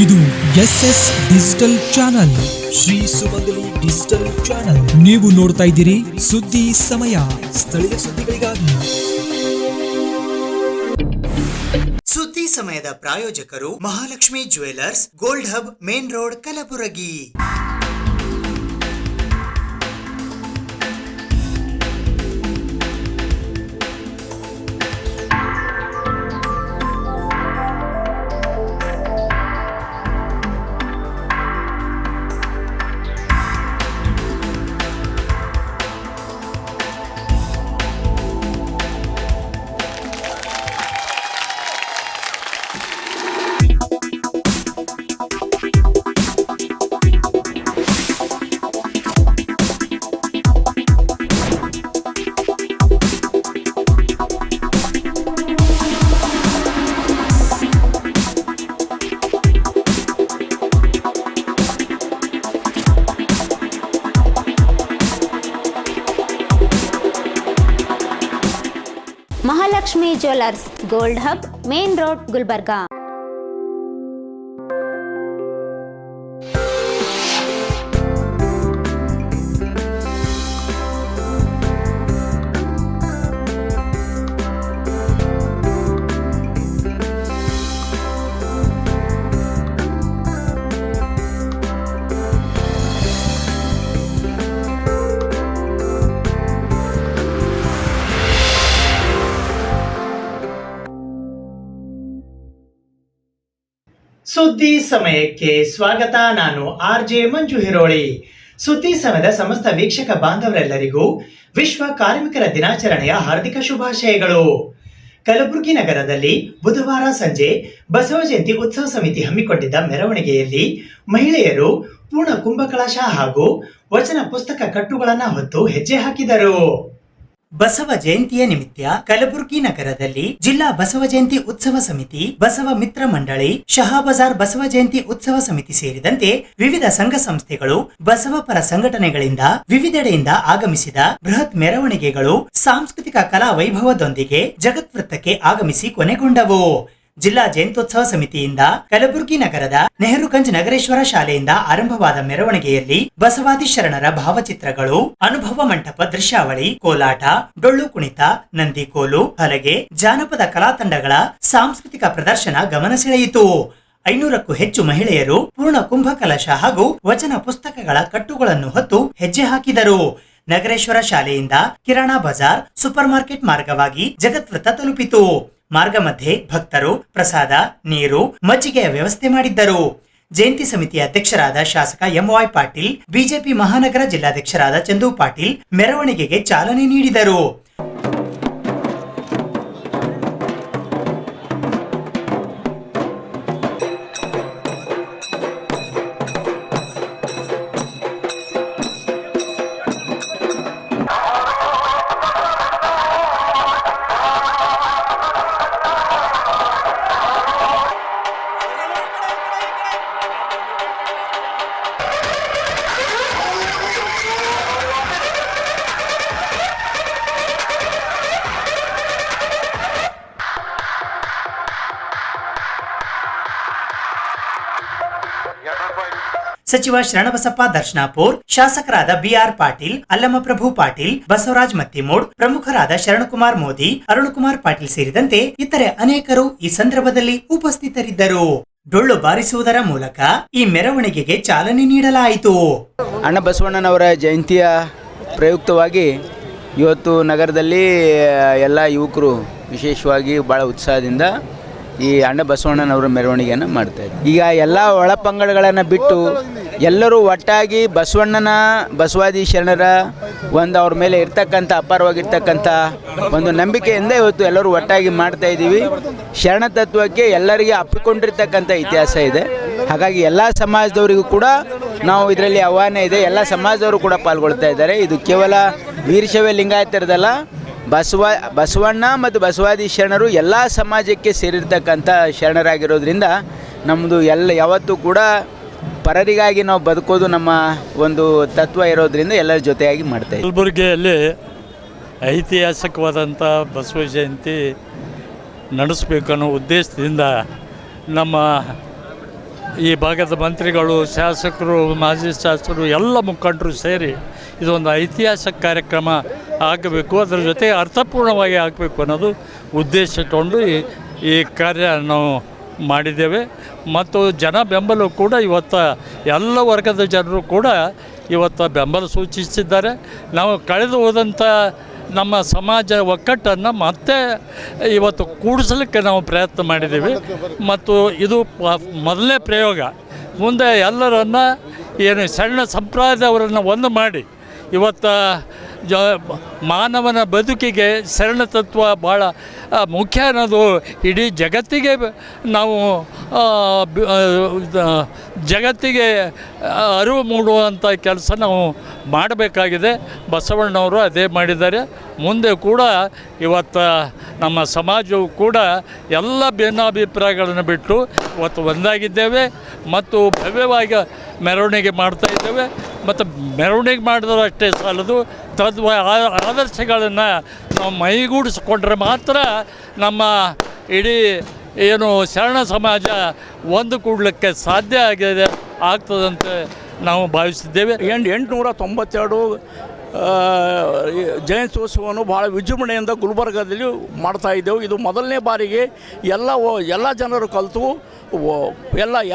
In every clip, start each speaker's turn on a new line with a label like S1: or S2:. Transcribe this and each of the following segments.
S1: ಇದು SS digital channel, Shri ಸುಮಂಗಲಿ digital channel. ನೀವು ನೋಡ್ತಾ ಇದ್ದೀರಿ ಸುದ್ದಿ ಸಮಯ, ಸ್ಥಳೀಯ ಸುದ್ದಿಗಳಿಗಾಗಿ.
S2: ಸುದ್ದಿ ಸಮಯದ ಪ್ರಾಯೋಜಕರು Mahalakshmi jewellers, gold hub, main road, Kalaburagi.
S3: Mahalakshmi jewellers, gold hub, main road, Gulbarga.
S2: ಸುದ್ದಿ ಸಮಯಕ್ಕೆ ಸ್ವಾಗತ. ನಾನು RJ ಮಂಜು ಹಿರೋಳಿ. ಸುದ್ದಿ ಸಮಯದ ಸಮಸ್ತ ವೀಕ್ಷಕ ಬಾಂಧವರೆಲ್ಲರಿಗೂ ವಿಶ್ವ ಕಾರ್ಮಿಕರ ದಿನಾಚರಣೆಯ ಹಾರ್ದಿಕ ಶುಭಾಶಯಗಳು. ಕಲಬುರಗಿ ನಗರದಲ್ಲಿ ಬುಧವಾರ ಸಂಜೆ ಬಸವ ಜಯಂತಿ ಉತ್ಸವ ಸಮಿತಿ ಹಮ್ಮಿಕೊಂಡಿದ್ದ ಮೆರವಣಿಗೆಯಲ್ಲಿ ಮಹಿಳೆಯರು ಪೂರ್ಣ ಕುಂಭಕಳಶ ಹಾಗೂ ವಚನ ಪುಸ್ತಕ ಕಟ್ಟುಗಳನ್ನು ಹೊತ್ತು ಹೆಜ್ಜೆ ಹಾಕಿದರು. ಬಸವ ಜಯಂತಿಯ ನಿಮಿತ್ತ ಕಲಬುರಗಿ ನಗರದಲ್ಲಿ ಜಿಲ್ಲಾ ಬಸವ ಜಯಂತಿ ಉತ್ಸವ ಸಮಿತಿ, ಬಸವ ಮಿತ್ರ ಮಂಡಳಿ, ಶಹಾಬಜಾರ್ ಬಸವ ಜಯಂತಿ ಉತ್ಸವ ಸಮಿತಿ ಸೇರಿದಂತೆ ವಿವಿಧ ಸಂಘ ಸಂಸ್ಥೆಗಳು, ಬಸವ ಪರ ಸಂಘಟನೆಗಳಿಂದ ವಿವಿಧೆಡೆಯಿಂದ ಆಗಮಿಸಿದ ಬೃಹತ್ ಮೆರವಣಿಗೆಗಳು ಸಾಂಸ್ಕೃತಿಕ ಕಲಾ ವೈಭವದೊಂದಿಗೆ ಜಗತ್ವೃತ್ತಕ್ಕೆ ಆಗಮಿಸಿ ಕೊನೆಗೊಂಡವು. ಜಿಲ್ಲಾ ಜಯಂತ್ಯೋತ್ಸವ ಸಮಿತಿಯಿಂದ ಕಲಬುರಗಿ ನಗರದ ನೆಹರುಗಂಜ್ ನಗರೇಶ್ವರ ಶಾಲೆಯಿಂದ ಆರಂಭವಾದ ಮೆರವಣಿಗೆಯಲ್ಲಿ ಬಸವಾದಿ ಶರಣರ ಭಾವಚಿತ್ರಗಳು, ಅನುಭವ ಮಂಟಪ ದೃಶ್ಯಾವಳಿ, ಕೋಲಾಟ, ಡೊಳ್ಳು ಕುಣಿತ, ನಂದಿಕೋಲು, ಹಲಗೆ, ಜಾನಪದ ಕಲಾ ತಂಡಗಳ ಸಾಂಸ್ಕೃತಿಕ ಪ್ರದರ್ಶನ ಗಮನ ಸೆಳೆಯಿತು. 500ಕ್ಕೂ ಹೆಚ್ಚು ಮಹಿಳೆಯರು ಪೂರ್ಣ ಕುಂಭಕಲಶ ಹಾಗೂ ವಚನ ಪುಸ್ತಕಗಳ ಕಟ್ಟುಗಳನ್ನು ಹೊತ್ತು ಹೆಜ್ಜೆ ಹಾಕಿದರು. ನಗರೇಶ್ವರ ಶಾಲೆಯಿಂದ ಕಿರಾಣಾ ಬಜಾರ್, ಸೂಪರ್ ಮಾರ್ಕೆಟ್ ಮಾರ್ಗವಾಗಿ ಜಗತ್ವೃತ್ತ ತಲುಪಿತು. ಮಾರ್ಗ ಮಧ್ಯೆ ಭಕ್ತರು ಪ್ರಸಾದ, ನೀರು, ಮಜ್ಜಿಗೆಯ ವ್ಯವಸ್ಥೆ ಮಾಡಿದ್ದರು. ಜಯಂತಿ ಸಮಿತಿಯ ಅಧ್ಯಕ್ಷರಾದ ಶಾಸಕ MY ಪಾಟೀಲ್, ಬಿಜೆಪಿ ಮಹಾನಗರ ಜಿಲ್ಲಾಧ್ಯಕ್ಷರಾದ ಚಂದು ಪಾಟೀಲ್ ಮೆರವಣಿಗೆಗೆ ಚಾಲನೆ ನೀಡಿದರು. ಸಚಿವ ಶರಣಬಸಪ್ಪ ದರ್ಶನಾಪುರ್, ಶಾಸಕರಾದ BR ಪಾಟೀಲ್, ಅಲ್ಲಮಪ್ರಭು ಪಾಟೀಲ್, ಬಸವರಾಜ್ ಮತ್ತಿಮೂಡ್, ಪ್ರಮುಖರಾದ ಶರಣಕುಮಾರ್ ಮೋದಿ, ಅರುಣಕುಮಾರ್ ಪಾಟೀಲ್ ಸೇರಿದಂತೆ ಇತರೆ ಅನೇಕರು ಈ ಸಂದರ್ಭದಲ್ಲಿ ಉಪಸ್ಥಿತರಿದ್ದರು. ಡೊಳ್ಳು ಬಾರಿಸುವುದರ ಮೂಲಕ ಈ ಮೆರವಣಿಗೆಗೆ ಚಾಲನೆ ನೀಡಲಾಯಿತು.
S4: ಅಣ್ಣ ಬಸವಣ್ಣನವರ ಜಯಂತಿಯ ಪ್ರಯುಕ್ತವಾಗಿ ಇವತ್ತು ನಗರದಲ್ಲಿ ಎಲ್ಲ ಯುವಕರು ವಿಶೇಷವಾಗಿ ಭಾಳ ಉತ್ಸಾಹದಿಂದ ಈ ಅಣ್ಣ ಬಸವಣ್ಣನವರ ಮೆರವಣಿಗೆಯನ್ನು ಮಾಡ್ತಾಯಿದ್ರು. ಈಗ ಎಲ್ಲ ಒಳಪಂಗಡಗಳನ್ನು ಬಿಟ್ಟು ಎಲ್ಲರೂ ಒಟ್ಟಾಗಿ ಬಸವಾದಿ ಶರಣರ ಒಂದು ಅವ್ರ ಮೇಲೆ ಇರ್ತಕ್ಕಂಥ ಅಪಾರವಾಗಿರ್ತಕ್ಕಂಥ ಒಂದು ನಂಬಿಕೆಯಿಂದ ಇವತ್ತು ಎಲ್ಲರೂ ಒಟ್ಟಾಗಿ ಮಾಡ್ತಾ ಇದ್ದೀವಿ. ಶರಣ ತತ್ವಕ್ಕೆ ಎಲ್ಲರಿಗೆ ಅಪ್ಪಿಕೊಂಡಿರ್ತಕ್ಕಂಥ ಇತಿಹಾಸ ಇದೆ. ಹಾಗಾಗಿ ಎಲ್ಲ ಸಮಾಜದವರಿಗೂ ಕೂಡ ನಾವು ಇದರಲ್ಲಿ ಆಹ್ವಾನ ಇದೆ. ಎಲ್ಲ ಸಮಾಜದವರು ಕೂಡ ಪಾಲ್ಗೊಳ್ತಾ ಇದ್ದಾರೆ. ಇದು ಕೇವಲ ವೀರಶೈವ ಲಿಂಗಾಯತರದಲ್ಲ, ಬಸವಣ್ಣ ಮತ್ತು ಬಸವಾದಿ ಶರಣರು ಎಲ್ಲ ಸಮಾಜಕ್ಕೆ ಸೇರಿರ್ತಕ್ಕಂಥ ಶರಣರಾಗಿರೋದ್ರಿಂದ ನಮ್ಮದು ಯಾವತ್ತೂ ಕೂಡ ಪರರಿಗಾಗಿ ನಾವು ಬದುಕೋದು ನಮ್ಮ ಒಂದು ತತ್ವ ಇರೋದ್ರಿಂದ ಎಲ್ಲರ ಜೊತೆಯಾಗಿ ಮಾಡ್ತಾ ಇದ್ದೀವಿ.
S5: ಕಲಬುರಗಿಯಲ್ಲಿ ಐತಿಹಾಸಿಕವಾದಂಥ ಬಸವ ಜಯಂತಿ ನಡೆಸಬೇಕನ್ನೋ ಉದ್ದೇಶದಿಂದ ನಮ್ಮ ಈ ಭಾಗದ ಮಂತ್ರಿಗಳು, ಶಾಸಕರು, ಮಾಜಿ ಶಾಸಕರು ಎಲ್ಲ ಮುಖಂಡರು ಸೇರಿ ಇದೊಂದು ಐತಿಹಾಸಿಕ ಕಾರ್ಯಕ್ರಮ ಆಗಬೇಕು, ಅದರ ಜೊತೆ ಅರ್ಥಪೂರ್ಣವಾಗಿ ಆಗಬೇಕು ಅನ್ನೋದು ಉದ್ದೇಶ ಇಟ್ಟುಕೊಂಡು ಈ ಕಾರ್ಯ ನಾವು ಮಾಡಿದ್ದೇವೆ. ಮತ್ತು ಜನ ಬೆಂಬಲ ಕೂಡ ಇವತ್ತು ಎಲ್ಲ ವರ್ಗದ ಜನರು ಕೂಡ ಇವತ್ತು ಬೆಂಬಲ ಸೂಚಿಸಿದ್ದಾರೆ. ನಾವು ಕಳೆದು ಹೋದಂಥ ನಮ್ಮ ಸಮಾಜ ಒಕ್ಕಟ್ಟನ್ನು ಮತ್ತೆ ಇವತ್ತು ಕೂಡಿಸಲಿಕ್ಕೆ ನಾವು ಪ್ರಯತ್ನ ಮಾಡಿದ್ದೀವಿ. ಮತ್ತು ಇದು ಮೊದಲನೇ ಪ್ರಯೋಗ. ಮುಂದೆ ಎಲ್ಲರನ್ನು ಏನು ಸಣ್ಣ ಸಂಪ್ರದಾಯವರನ್ನು ಒಂದು ಮಾಡಿ ಇವತ್ತು ಮಾನವನ ಬದುಕಿಗೆ ಶರಣ ತತ್ವ ಭಾಳ ಮುಖ್ಯ ಅನ್ನೋದು ಇಡೀ ಜಗತ್ತಿಗೆ ನಾವು ಜಗತ್ತಿಗೆ ಅರಿವು ಮೂಡುವಂಥ ಕೆಲಸ ನಾವು ಮಾಡಬೇಕಾಗಿದೆ. ಬಸವಣ್ಣವರು ಅದೇ ಮಾಡಿದ್ದಾರೆ. ಮುಂದೆ ಕೂಡ ಇವತ್ತು ನಮ್ಮ ಸಮಾಜವು ಕೂಡ ಎಲ್ಲ ಭಿನ್ನಾಭಿಪ್ರಾಯಗಳನ್ನು ಬಿಟ್ಟು ಇವತ್ತು ಒಂದಾಗಿದ್ದೇವೆ ಮತ್ತು ಭವ್ಯವಾಗಿ ಮೆರವಣಿಗೆ ಮಾಡ್ತಾಯಿದ್ದೇವೆ. ಮತ್ತು ಮೆರವಣಿಗೆ ಮಾಡಿದ್ರೆ ಅಷ್ಟೇ ಸಾಲದು, ಆದರ್ಶಗಳನ್ನು ನಾವು ಮೈಗೂಡಿಸ್ಕೊಂಡ್ರೆ ಮಾತ್ರ ನಮ್ಮ ಇಡೀ ಏನು ಶರಣ ಸಮಾಜ ಒಂದು ಕೂಡಲಿಕ್ಕೆ ಸಾಧ್ಯ ಆಗ್ತದಂತೆ ನಾವು ಭಾವಿಸಿದ್ದೇವೆ.
S6: 892 ಜಯಂತ್ಯೋತ್ಸವವನ್ನು ಭಾಳ ವಿಜೃಂಭಣೆಯಿಂದ ಗುಲ್ಬರ್ಗಾದಲ್ಲಿ ಮಾಡ್ತಾಯಿದ್ದೆವು. ಇದು ಮೊದಲನೇ ಬಾರಿಗೆ ಎಲ್ಲ ಜನರು ಕಲಿತು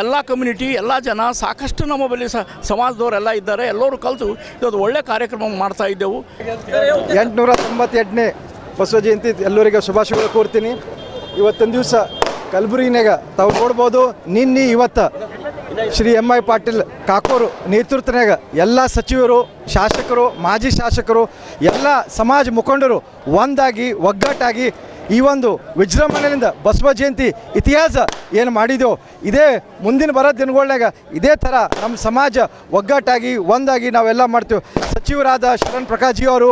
S6: ಎಲ್ಲ ಕಮ್ಯುನಿಟಿ, ಎಲ್ಲ ಜನ ಸಾಕಷ್ಟು ನಮ್ಮ ಬಳಿ ಸಮಾಜದವರೆಲ್ಲ ಇದ್ದಾರೆ. ಎಲ್ಲರೂ ಕಲಿತು ಇದೊಂದು ಒಳ್ಳೆಯ ಕಾರ್ಯಕ್ರಮ ಮಾಡ್ತಾಯಿದ್ದೆವು.
S7: 898ನೇ ಬಸವ ಜಯಂತಿ ಎಲ್ಲರಿಗೆ ಶುಭಾಶಯಗಳು ಕೋರ್ತೀನಿ. ಇವತ್ತೊಂದು ದಿವಸ ಕಲಬುರಗಿನಾಗ ತಾವು ನೋಡ್ಬೋದು, ನಿನ್ನೆ ಇವತ್ತು ಶ್ರೀ ಎಂ ಐ ಪಾಟೀಲ್ ಕಾಕೋರು ನೇತೃತ್ವನಾಗ ಎಲ್ಲ ಸಚಿವರು, ಶಾಸಕರು, ಮಾಜಿ ಶಾಸಕರು, ಎಲ್ಲ ಸಮಾಜ ಮುಖಂಡರು ಒಂದಾಗಿ ಒಗ್ಗಟ್ಟಾಗಿ ಈ ಒಂದು ವಿಜೃಂಭಣೆಯಿಂದ ಬಸವ ಜಯಂತಿ ಇತಿಹಾಸ ಏನು ಮಾಡಿದೆವು, ಇದೇ ಮುಂದಿನ ಬರೋ ದಿನಗಳಾಗ ಇದೇ ಥರ ನಮ್ಮ ಸಮಾಜ ಒಗ್ಗಟ್ಟಾಗಿ ಒಂದಾಗಿ ನಾವೆಲ್ಲ ಮಾಡ್ತೀವಿ. ಸಚಿವರಾದ ಶರಣ್ ಪ್ರಕಾಶ್ ಜಿ ಅವರು,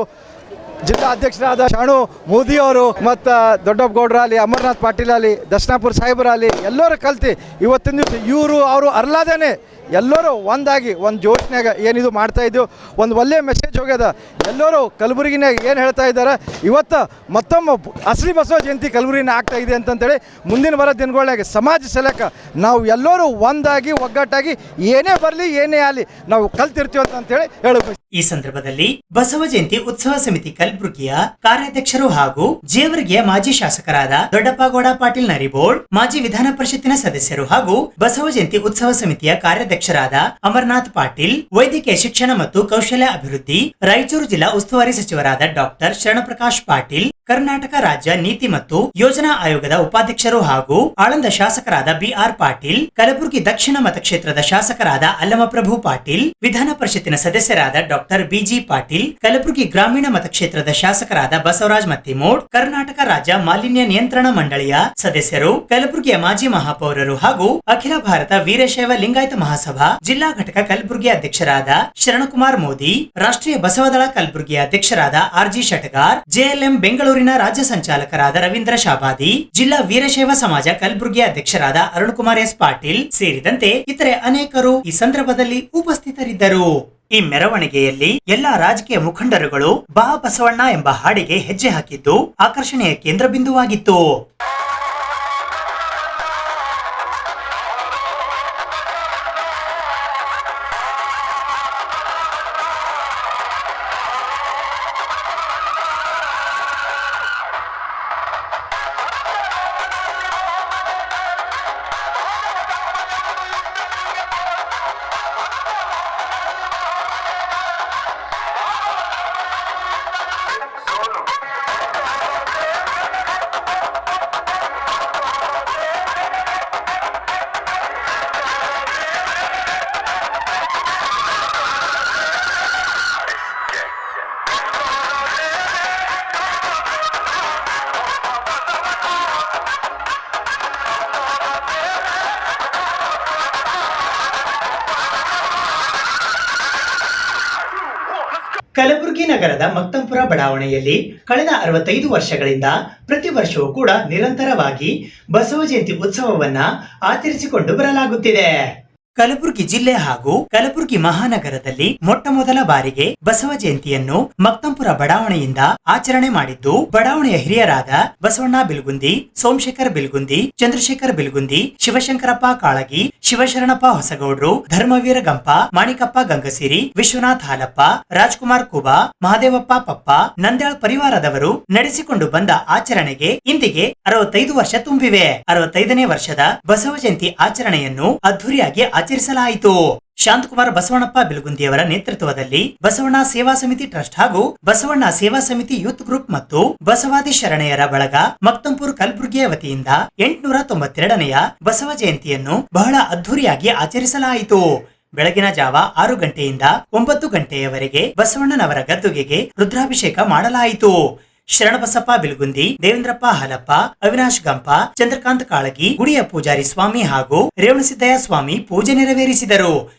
S7: ಜಿಲ್ಲಾ ಅಧ್ಯಕ್ಷರಾದ ಶಾಣು ಮೋದಿ ಅವರು, ಮತ್ತು ದೊಡ್ಡಪ್ಪಗೌಡರಾಗಲಿ, ಅಮರನಾಥ್ ಪಾಟೀಲ್ ಆಗಲಿ, ದರ್ಶನಾಪುರ ಸಾಹೇಬರಾಗಲಿ ಎಲ್ಲರೂ ಕಲ್ತು ಇವತ್ತಿನ ದಿವಸ ಇವರು ಅವರು ಅರ್ಲಾದೇನೆ ಎಲ್ಲರೂ ಒಂದಾಗಿ ಒಂದು ಜೋಶನ್ಯಾಗ ಏನಿದು ಮಾಡ್ತಾಯಿದ್ದೆವು. ಒಂದು ಒಳ್ಳೆಯ ಮೆಸೇಜ್ ಹೋಗ್ಯದ. ಎಲ್ಲರೂ ಕಲಬುರಗಿನಾಗ ಏನು ಹೇಳ್ತಾ ಇದ್ದಾರೆ, ಇವತ್ತು ಮತ್ತೊಮ್ಮೆ ಅಸಲಿ ಬಸವ ಜಯಂತಿ ಕಲಬುರಗಿನ ಆಗ್ತಾಯಿದೆ ಅಂತಂತೇಳಿ ಮುಂದಿನ ಬರೋ ದಿನಗಳಾಗ ಸಮಾಜ ಸಲಕ ನಾವು ಎಲ್ಲರೂ ಒಂದಾಗಿ ಒಗ್ಗಟ್ಟಾಗಿ ಏನೇ ಬರಲಿ ಏನೇ ಆಗಲಿ ನಾವು ಕಲ್ತಿರ್ತೀವಿ ಅಂತೇಳಿ ಹೇಳಬೇಕು.
S2: ಈ ಸಂದರ್ಭದಲ್ಲಿ ಬಸವ ಜಯಂತಿ ಉತ್ಸವ ಸಮಿತಿ ಕಲಬುರಗಿಯ ಕಾರ್ಯಾಧ್ಯಕ್ಷರು ಹಾಗೂ ಜೇವರ್ಗಿಯ ಮಾಜಿ ಶಾಸಕರಾದ ದೊಡ್ಡಪ್ಪಗೌಡ ಪಾಟೀಲ್ ನರಿಬೋಳ್, ಮಾಜಿ ವಿಧಾನ ಪರಿಷತ್ತಿನ ಸದಸ್ಯರು ಹಾಗೂ ಬಸವ ಜಯಂತಿ ಉತ್ಸವ ಸಮಿತಿಯ ಕಾರ್ಯಾಧ್ಯಕ್ಷರಾದ ಅಮರನಾಥ್ ಪಾಟೀಲ್, ವೈದ್ಯಕೀಯ ಶಿಕ್ಷಣ ಮತ್ತು ಕೌಶಲ್ಯ ಅಭಿವೃದ್ಧಿ ರಾಯಚೂರು ಜಿಲ್ಲಾ ಉಸ್ತುವಾರಿ ಸಚಿವರಾದ ಡಾಕ್ಟರ್ ಶರಣಪ್ರಕಾಶ್ ಪಾಟೀಲ್, ಕರ್ನಾಟಕ ರಾಜ್ಯ ನೀತಿ ಮತ್ತು ಯೋಜನಾ ಆಯೋಗದ ಉಪಾಧ್ಯಕ್ಷರು ಹಾಗೂ ಆಳಂದ ಶಾಸಕರಾದ ಬಿಆರ್ ಪಾಟೀಲ್, ಕಲಬುರಗಿ ದಕ್ಷಿಣ ಮತಕ್ಷೇತ್ರದ ಶಾಸಕರಾದ ಅಲ್ಲಮಪ್ರಭು ಪಾಟೀಲ್, ವಿಧಾನ ಪರಿಷತ್ತಿನ ಸದಸ್ಯರಾದ ಡಾಕ್ಟರ್ ಬಿಜಿ ಪಾಟೀಲ್, ಕಲಬುರಗಿ ಗ್ರಾಮೀಣ ಮತಕ್ಷೇತ್ರದ ಶಾಸಕರಾದ ಬಸವರಾಜ್ ಮತ್ತಿಮೋಡ್, ಕರ್ನಾಟಕ ರಾಜ್ಯ ಮಾಲಿನ್ಯ ನಿಯಂತ್ರಣ ಮಂಡಳಿಯ ಸದಸ್ಯರು, ಕಲಬುರಗಿಯ ಮಾಜಿ ಮಹಾಪೌರರು ಹಾಗೂ ಅಖಿಲ ಭಾರತ ವೀರಶೈವ ಲಿಂಗಾಯತ ಮಹಾಸಭಾ ಜಿಲ್ಲಾ ಘಟಕ ಕಲಬುರಗಿ ಅಧ್ಯಕ್ಷರಾದ ಶರಣಕುಮಾರ್ ಮೋದಿ, ರಾಷ್ಟ್ರೀಯ ಬಸವದಳ ಕಲಬುರಗಿಯ ಅಧ್ಯಕ್ಷರಾದ ಆರ್ಜಿ ಶಟಗಾರ್, ಜೆಎಲ್ಎಂ ಬೆಂಗಳೂರಿನ ರಾಜ್ಯ ಸಂಚಾಲಕರಾದ ರವೀಂದ್ರ ಶಾಬಾದಿ, ಜಿಲ್ಲಾ ವೀರಶೈವ ಸಮಾಜ ಕಲಬುರಗಿ ಅಧ್ಯಕ್ಷರಾದ ಅರುಣ್ ಕುಮಾರ್ ಎಸ್ ಪಾಟೀಲ್ ಸೇರಿದಂತೆ ಇತರೆ ಅನೇಕರು ಈ ಸಂದರ್ಭದಲ್ಲಿ ಉಪಸ್ಥಿತರಿದ್ದರು. ಈ ಮೆರವಣಿಗೆಯಲ್ಲಿ ಎಲ್ಲಾ ರಾಜಕೀಯ ಮುಖಂಡರುಗಳು ಬಾ ಬಸವಣ್ಣ ಎಂಬ ಹಾಡಿಗೆ ಹೆಜ್ಜೆ ಹಾಕಿದ್ದು ಆಕರ್ಷಣೆಯ ಕೇಂದ್ರ ಬಿಂದುವಾಗಿತ್ತು. ಕಲಬುರಗಿ ನಗರದ ಮಕ್ತಂಪುರ ಬಡಾವಣೆಯಲ್ಲಿ ಕಳೆದ 65 ವರ್ಷಗಳಿಂದ ಪ್ರತಿ ವರ್ಷವೂ ಕೂಡ ನಿರಂತರವಾಗಿ ಬಸವ ಜಯಂತಿ ಉತ್ಸವವನ್ನ ಆಚರಿಸಿಕೊಂಡು ಬರಲಾಗುತ್ತಿದೆ. ಕಲಬುರಗಿ ಜಿಲ್ಲೆ ಹಾಗೂ ಕಲಬುರಗಿ ಮಹಾನಗರದಲ್ಲಿ ಮೊಟ್ಟ ಮೊದಲ ಬಾರಿಗೆ ಬಸವ ಜಯಂತಿಯನ್ನು ಮಕ್ತಂಪುರ ಬಡಾವಣೆಯಿಂದ ಆಚರಣೆ ಮಾಡಿದ್ದು, ಬಡಾವಣೆಯ ಹಿರಿಯರಾದ ಬಸವಣ್ಣ ಬಿಲ್ಗುಂದಿ, ಸೋಮಶೇಖರ್ ಬಿಲ್ಗುಂದಿ, ಚಂದ್ರಶೇಖರ್ ಬಿಲ್ಗುಂದಿ, ಶಿವಶಂಕರಪ್ಪ ಕಾಳಗಿ, ಶಿವಶರಣಪ್ಪ ಹೊಸಗೌಡ್ರು, ಧರ್ಮವೀರ ಗಂಪ, ಮಾಣಿಕಪ್ಪ ಗಂಗಸಿರಿ, ವಿಶ್ವನಾಥ್ ಹಾಲಪ್ಪ, ರಾಜ್ಕುಮಾರ್ ಕುಬಾ, ಮಹಾದೇವಪ್ಪ ಪಪ್ಪ, ನಂದ್ಯಾಳ್ ಪರಿವಾರದವರು ನಡೆಸಿಕೊಂಡು ಬಂದ ಆಚರಣೆಗೆ ಇಂದಿಗೆ 65 ವರ್ಷ ತುಂಬಿವೆ. 65ನೇ ವರ್ಷದ ಬಸವ ಜಯಂತಿ ಆಚರಣೆಯನ್ನು ಅದ್ದೂರಿಯಾಗಿ ಆಚರಿಸಲಾಯಿತು. ಶಾಂತಕುಮಾರ್ ಬಸವಣ್ಣಪ್ಪ ಬಿಲ್ಗುಂದಿಯವರ ನೇತೃತ್ವದಲ್ಲಿ ಬಸವಣ್ಣ ಸೇವಾ ಸಮಿತಿ ಟ್ರಸ್ಟ್ ಹಾಗೂ ಬಸವಣ್ಣ ಸೇವಾ ಸಮಿತಿ ಯೂತ್ ಗ್ರೂಪ್ ಮತ್ತು ಬಸವಾದಿ ಶರಣೆಯರ ಬಳಗ ಮಕ್ತಂಪುರ್ ಕಲಬುರಗಿಯ ವತಿಯಿಂದ 892ನೆಯ ಬಸವ ಜಯಂತಿಯನ್ನು ಬಹಳ ಅದ್ದೂರಿಯಾಗಿ ಆಚರಿಸಲಾಯಿತು. ಬೆಳಗಿನ ಜಾವ 6 ಗಂಟೆಯಿಂದ 9 ಗಂಟೆಯವರೆಗೆ ಬಸವಣ್ಣನವರ ಗದ್ದುಗೆಗೆ ರುದ್ರಾಭಿಷೇಕ ಮಾಡಲಾಯಿತು. ಶರಣಬಸಪ್ಪ ಬಿಲ್ಗುಂದಿ, ದೇವೇಂದ್ರಪ್ಪ ಹಾಲಪ್ಪ, ಅವಿನಾಶ್ ಗಂಪ, ಚಂದ್ರಕಾಂತ್ ಕಾಳಗಿ, ಗುಡಿಯ ಪೂಜಾರಿ ಸ್ವಾಮಿ ಹಾಗೂ ರೇವಣಸಿದ್ದಯ್ಯ ಸ್ವಾಮಿ ಪೂಜೆ ನೆರವೇರಿಸಿದರು.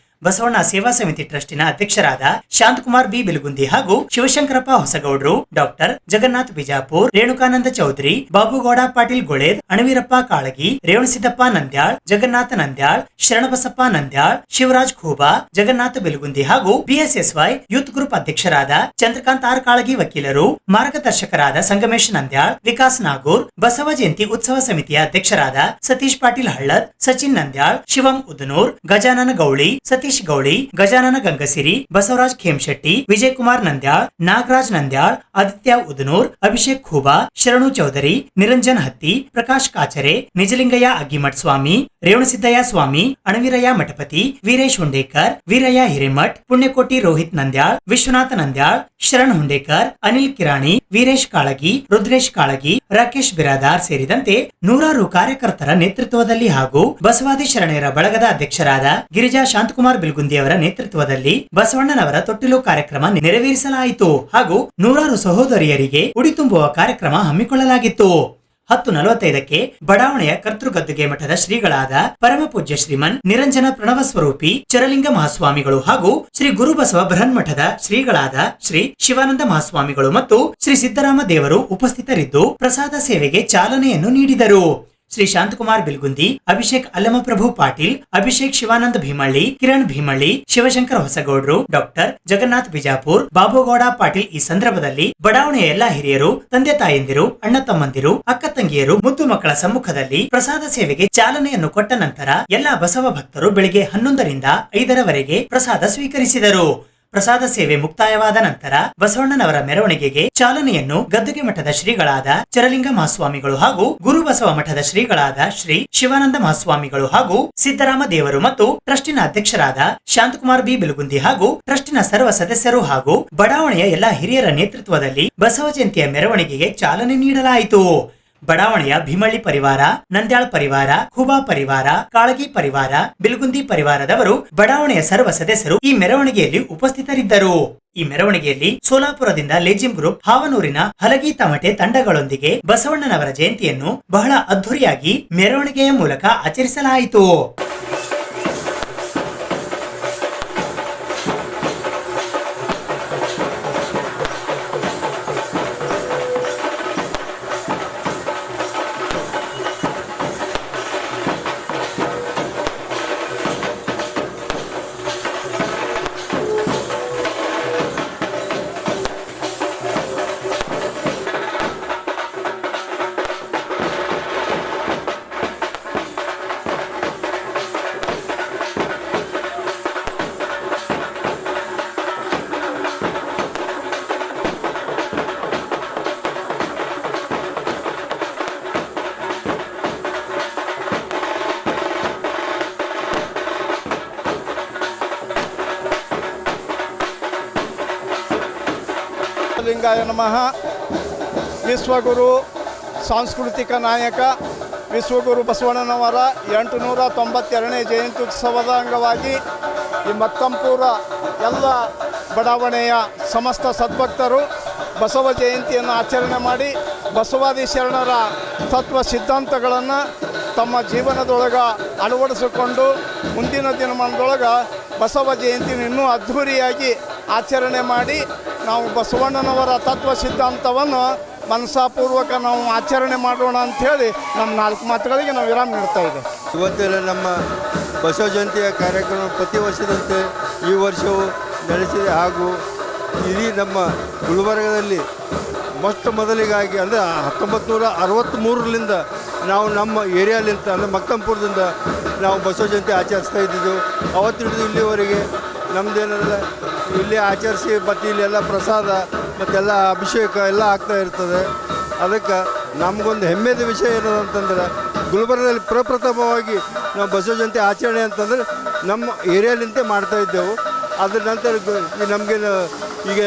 S2: ಬಸವಣ್ಣ ಸೇವಾ ಸಮಿತಿ ಟ್ರಸ್ಟಿನ ಅಧ್ಯಕ್ಷರಾದ ಶಾಂತಕುಮಾರ್ ಬಿ ಬಿಲ್ಗುಂದಿ ಹಾಗೂ ಶಿವಶಂಕರಪ್ಪ ಹೊಸಗೌಡ್ರು, ಡಾಕ್ಟರ್ ಜಗನ್ನಾಥ್ ಬಿಜಾಪುರ್, ರೇಣುಕಾನಂದ ಚೌಧರಿ, ಬಾಬುಗೌಡ ಪಾಟೀಲ್ ಗೊಳೇದ್, ಅಣವೀರಪ್ಪ ಕಾಳಗಿ, ರೇವಣಸಿದ್ದಪ್ಪ ನಂದ್ಯಾಳ್, ಜಗನ್ನಾಥ ನಂದ್ಯಾಳ್, ಶರಣಬಸಪ್ಪ ನಂದ್ಯಾಳ್, ಶಿವರಾಜ್ ಖೂಬಾ, ಜಗನ್ನಾಥ ಬಿಲ್ಗುಂದಿ ಹಾಗೂ ಬಿಎಸ್ಎಸ್ವೈ ಯೂತ್ ಗ್ರೂಪ್ ಅಧ್ಯಕ್ಷರಾದ ಚಂದ್ರಕಾಂತ್ ಆರ್ ಕಾಳಗಿ ವಕೀಲರು, ಮಾರ್ಗದರ್ಶಕರಾದ ಸಂಗಮೇಶ್ ನಂದ್ಯಾಳ್, ವಿಕಾಸ್ ನಾಗೂರ್, ಬಸವ ಜಯಂತಿ ಉತ್ಸವ ಸಮಿತಿಯ ಅಧ್ಯಕ್ಷರಾದ ಸತೀಶ್ ಪಾಟೀಲ್ ಹಳ್ಳದ್, ಸಚಿನ್ ನಂದ್ಯಾಳ್, ಶಿವಂ ಉದನೂರ್, ಗಜಾನನ ಗೌಳಿ, ಸತೀಶ್ ಗೌಳಿ, ಗಜಾನನ ಗಂಗಸಿರಿ, ಬಸವರಾಜ್ ಖೇಮಶೆಟ್ಟಿ, ವಿಜಯ್ ಕುಮಾರ್ ನಂದ್ಯಾಳ್, ನಾಗರಾಜ್ ನಂದ್ಯಾಳ್, ಆದಿತ್ಯ ಉದನೂರ್, ಅಭಿಷೇಕ್ ಖೂಬಾ, ಶರಣು ಚೌಧರಿ, ನಿರಂಜನ್ ಹತ್ತಿ, ಪ್ರಕಾಶ್ ಕಾಚರೆ, ನಿಜಲಿಂಗಯ್ಯ ಅಗ್ಗಿಮಠ್ ಸ್ವಾಮಿ, ರೇವಣಸಿದ್ದಯ್ಯ ಸ್ವಾಮಿ, ಅಣವೀರಯ್ಯ ಮಠಪತಿ, ವೀರೇಶ್ ಹುಂಡೇಕರ್, ವೀರಯ್ಯ ಹಿರೇಮಠ್, ಪುಣ್ಯಕೋಟಿ ರೋಹಿತ್ ನಂದ್ಯಾಳ್, ವಿಶ್ವನಾಥ ನಂದ್ಯಾಳ್, ಶರಣ್ ಹುಂಡೇಕರ್, ಅನಿಲ್ ಕಿರಾಣಿ, ವೀರೇಶ್ ಕಾಳಗಿ, ರುದ್ರೇಶ್ ಕಾಳಗಿ, ರಾಕೇಶ್ ಬಿರಾದಾರ್ ಸೇರಿದಂತೆ ನೂರಾರು ಕಾರ್ಯಕರ್ತರ ನೇತೃತ್ವದಲ್ಲಿ ಹಾಗೂ ಬಸವಾದಿ ಶರಣೆಯರ ಬಳಗದ ಅಧ್ಯಕ್ಷರಾದ ಗಿರಿಜಾ ಶಾಂತಕುಮಾರ್ ಬಿಲ್ಗುಂದಿಯವರ ನೇತೃತ್ವದಲ್ಲಿ ಬಸವಣ್ಣನವರ ತೊಟ್ಟಿಲು ಕಾರ್ಯಕ್ರಮ ನೆರವೇರಿಸಲಾಯಿತು ಹಾಗೂ ನೂರಾರು ಸಹೋದರಿಯರಿಗೆ ಉಡಿ ತುಂಬುವ ಕಾರ್ಯಕ್ರಮ ಹಮ್ಮಿಕೊಳ್ಳಲಾಗಿತ್ತು. 10:45ಕ್ಕೆ ಬಡಾವಣೆಯ ಕರ್ತೃಗದ್ದುಗೆ ಮಠದ ಶ್ರೀಗಳಾದ ಪರಮ ಪೂಜ್ಯ ಶ್ರೀಮನ್ ನಿರಂಜನ ಪ್ರಣವ ಸ್ವರೂಪಿ ಚರಲಿಂಗ ಮಹಾಸ್ವಾಮಿಗಳು ಹಾಗೂ ಶ್ರೀ ಗುರುಬಸವ ಬೃಹನ್ಮಠದ ಶ್ರೀಗಳಾದ ಶ್ರೀ ಶಿವಾನಂದ ಮಹಾಸ್ವಾಮಿಗಳು ಮತ್ತು ಶ್ರೀ ಸಿದ್ದರಾಮ ದೇವರು ಉಪಸ್ಥಿತರಿದ್ದು ಪ್ರಸಾದ ಸೇವೆಗೆ ಚಾಲನೆಯನ್ನು ನೀಡಿದರು. ಶ್ರೀ ಶಾಂತಕುಮಾರ್ ಬಿಲ್ಗುಂದಿ, ಅಭಿಷೇಕ್ ಅಲ್ಲಮಪ್ರಭು ಪಾಟೀಲ್, ಅಭಿಷೇಕ್ ಶಿವಾನಂದ ಭೀಮಳ್ಳಿ, ಕಿರಣ್ ಭೀಮಳ್ಳಿ, ಶಿವಶಂಕರ್ ಹೊಸಗೌಡ್ರು, ಡಾಕ್ಟರ್ ಜಗನ್ನಾಥ್ ಬಿಜಾಪುರ್, ಬಾಬುಗೌಡ ಪಾಟೀಲ್ ಈ ಸಂದರ್ಭದಲ್ಲಿ ಬಡಾವಣೆಯ ಎಲ್ಲಾ ಹಿರಿಯರು, ತಂದೆ ತಾಯಂದಿರು, ಅಣ್ಣ ತಮ್ಮಂದಿರು, ಅಕ್ಕ ತಂಗಿಯರು, ಮುದ್ದು ಮಕ್ಕಳ ಸಮ್ಮುಖದಲ್ಲಿ ಪ್ರಸಾದ ಸೇವೆಗೆ ಚಾಲನೆಯನ್ನು ಕೊಟ್ಟ ನಂತರ ಎಲ್ಲಾ ಬಸವ ಭಕ್ತರು ಬೆಳಿಗ್ಗೆ 11ರಿಂದ 5ರವರೆಗೆ ಪ್ರಸಾದ ಸ್ವೀಕರಿಸಿದರು. ಪ್ರಸಾದ ಸೇವೆ ಮುಕ್ತಾಯವಾದ ನಂತರ ಬಸವಣ್ಣನವರ ಮೆರವಣಿಗೆಗೆ ಚಾಲನೆಯನ್ನು ಗದ್ದುಗೆ ಮಠದ ಶ್ರೀಗಳಾದ ಚರಲಿಂಗ ಮಹಾಸ್ವಾಮಿಗಳು ಹಾಗೂ ಗುರುಬಸವ ಮಠದ ಶ್ರೀಗಳಾದ ಶ್ರೀ ಶಿವಾನಂದ ಮಹಾಸ್ವಾಮಿಗಳು ಹಾಗೂ ಸಿದ್ದರಾಮ ದೇವರು ಮತ್ತು ಟ್ರಸ್ಟಿನ ಅಧ್ಯಕ್ಷರಾದ ಶಾಂತಕುಮಾರ್ ಬಿ ಬಿಲ್ಗುಂದಿ ಹಾಗೂ ಟ್ರಸ್ಟಿನ ಸರ್ವ ಸದಸ್ಯರು ಹಾಗೂ ಬಡಾವಣೆಯ ಎಲ್ಲಾ ಹಿರಿಯರ ನೇತೃತ್ವದಲ್ಲಿ ಬಸವ ಜಯಂತಿಯ ಮೆರವಣಿಗೆಗೆ ಚಾಲನೆ ನೀಡಲಾಯಿತು. ಬಡಾವಣೆಯ ಭೀಮಳ್ಳಿ ಪರಿವಾರ, ನಂದ್ಯಾಳ್ ಪರಿವಾರ, ಖೂಬಾ ಪರಿವಾರ, ಕಾಳಗಿ ಪರಿವಾರ, ಬಿಲ್ಗುಂದಿ ಪರಿವಾರದವರು ಬಡಾವಣೆಯ ಸರ್ವ ಸದಸ್ಯರು ಈ ಮೆರವಣಿಗೆಯಲ್ಲಿ ಉಪಸ್ಥಿತರಿದ್ದರು. ಈ ಮೆರವಣಿಗೆಯಲ್ಲಿ ಸೋಲಾಪುರದಿಂದ ಲೇಜಿಂ ಗ್ರೂಪ್, ಹಾವನೂರಿನ ಹಲಗಿ ತಮಟೆ ತಂಡಗಳೊಂದಿಗೆ ಬಸವಣ್ಣನವರ ಜಯಂತಿಯನ್ನು ಬಹಳ ಅದ್ದೂರಿಯಾಗಿ ಮೆರವಣಿಗೆಯ ಮೂಲಕ ಆಚರಿಸಲಾಯಿತು.
S7: ಲಿಂಗಾಯ ನಮಃ. ವಿಶ್ವಗುರು ಸಾಂಸ್ಕೃತಿಕ ನಾಯಕ ವಿಶ್ವಗುರು ಬಸವಣ್ಣನವರ 892ನೇ ಜಯಂತ್ಯುತ್ಸವದ ಅಂಗವಾಗಿ ಈ ಮಕ್ತಂಪುರ ಎಲ್ಲ ಬಡಾವಣೆಯ ಸಮಸ್ತ ಸದ್ಭಕ್ತರು ಬಸವ ಜಯಂತಿಯನ್ನು ಆಚರಣೆ ಮಾಡಿ ಬಸವಾದಿ ಶರಣರ ತತ್ವ ಸಿದ್ಧಾಂತಗಳನ್ನು ತಮ್ಮ ಜೀವನದೊಳಗೆ ಅಳವಡಿಸಿಕೊಂಡು ಮುಂದಿನ ದಿನಮಾನದೊಳಗೆ ಬಸವ ಜಯಂತಿನ ಇನ್ನೂ ಅದ್ಧೂರಿಯಾಗಿ ಆಚರಣೆ ಮಾಡಿ ನಾವು ಬಸವಣ್ಣನವರ ತತ್ವ ಸಿದ್ಧಾಂತವನ್ನು ಮನಸಾಪೂರ್ವಕ ನಾವು ಆಚರಣೆ ಮಾಡೋಣ ಅಂಥೇಳಿ ನಮ್ಮ 4 ಮಾತುಗಳಿಗೆ ನಾವು ವಿರಾಮ ನೀಡ್ತಾ ಇದ್ದೇವೆ.
S8: ಇವತ್ತು ನಮ್ಮ ಬಸವ ಜಯಂತಿಯ ಕಾರ್ಯಕ್ರಮ ಪ್ರತಿ ವರ್ಷದಂತೆ ಈ ವರ್ಷವೂ ನಡೆಸಿದೆ. ಹಾಗೂ ಇಡೀ ನಮ್ಮ ಗುಲ್ಬರ್ಗದಲ್ಲಿ ಮೊಟ್ಟ ಮೊದಲಿಗಾಗಿ ಅಂದರೆ 1963ರಿಂದ ನಾವು ನಮ್ಮ ಏರಿಯಾಲಿಂದ ಅಂದರೆ ಮಕ್ತಂಪುರದಿಂದ ನಾವು ಬಸವ ಜಯಂತಿ ಆಚರಿಸ್ತಾ ಇದ್ದಿದ್ದೆವು. ಅವತ್ತಿಡಿದು ಇಲ್ಲಿವರೆಗೆ ನಮ್ಮದೇನಲ್ಲ ಇಲ್ಲಿ ಆಚರಿಸಿ ಮತ್ತು ಇಲ್ಲೆಲ್ಲ ಪ್ರಸಾದ ಮತ್ತೆಲ್ಲ ಅಭಿಷೇಕ ಎಲ್ಲ ಆಗ್ತಾ ಇರ್ತದೆ. ಅದಕ್ಕೆ ನಮಗೊಂದು ಹೆಮ್ಮೆದ ವಿಷಯ ಏನದಂತಂದ್ರೆ ಗುಲ್ಬರ್ಗದಲ್ಲಿ ಪ್ರಪ್ರಥಮವಾಗಿ ನಾವು ಬಸವ ಜಯಂತಿ ಆಚರಣೆ ಅಂತಂದರೆ ನಮ್ಮ ಏರಿಯಾಲಿಂದ ಮಾಡ್ತಾಯಿದ್ದೆವು. ಅದ್ರ ನಂತರ ನಮಗೆ ಈಗ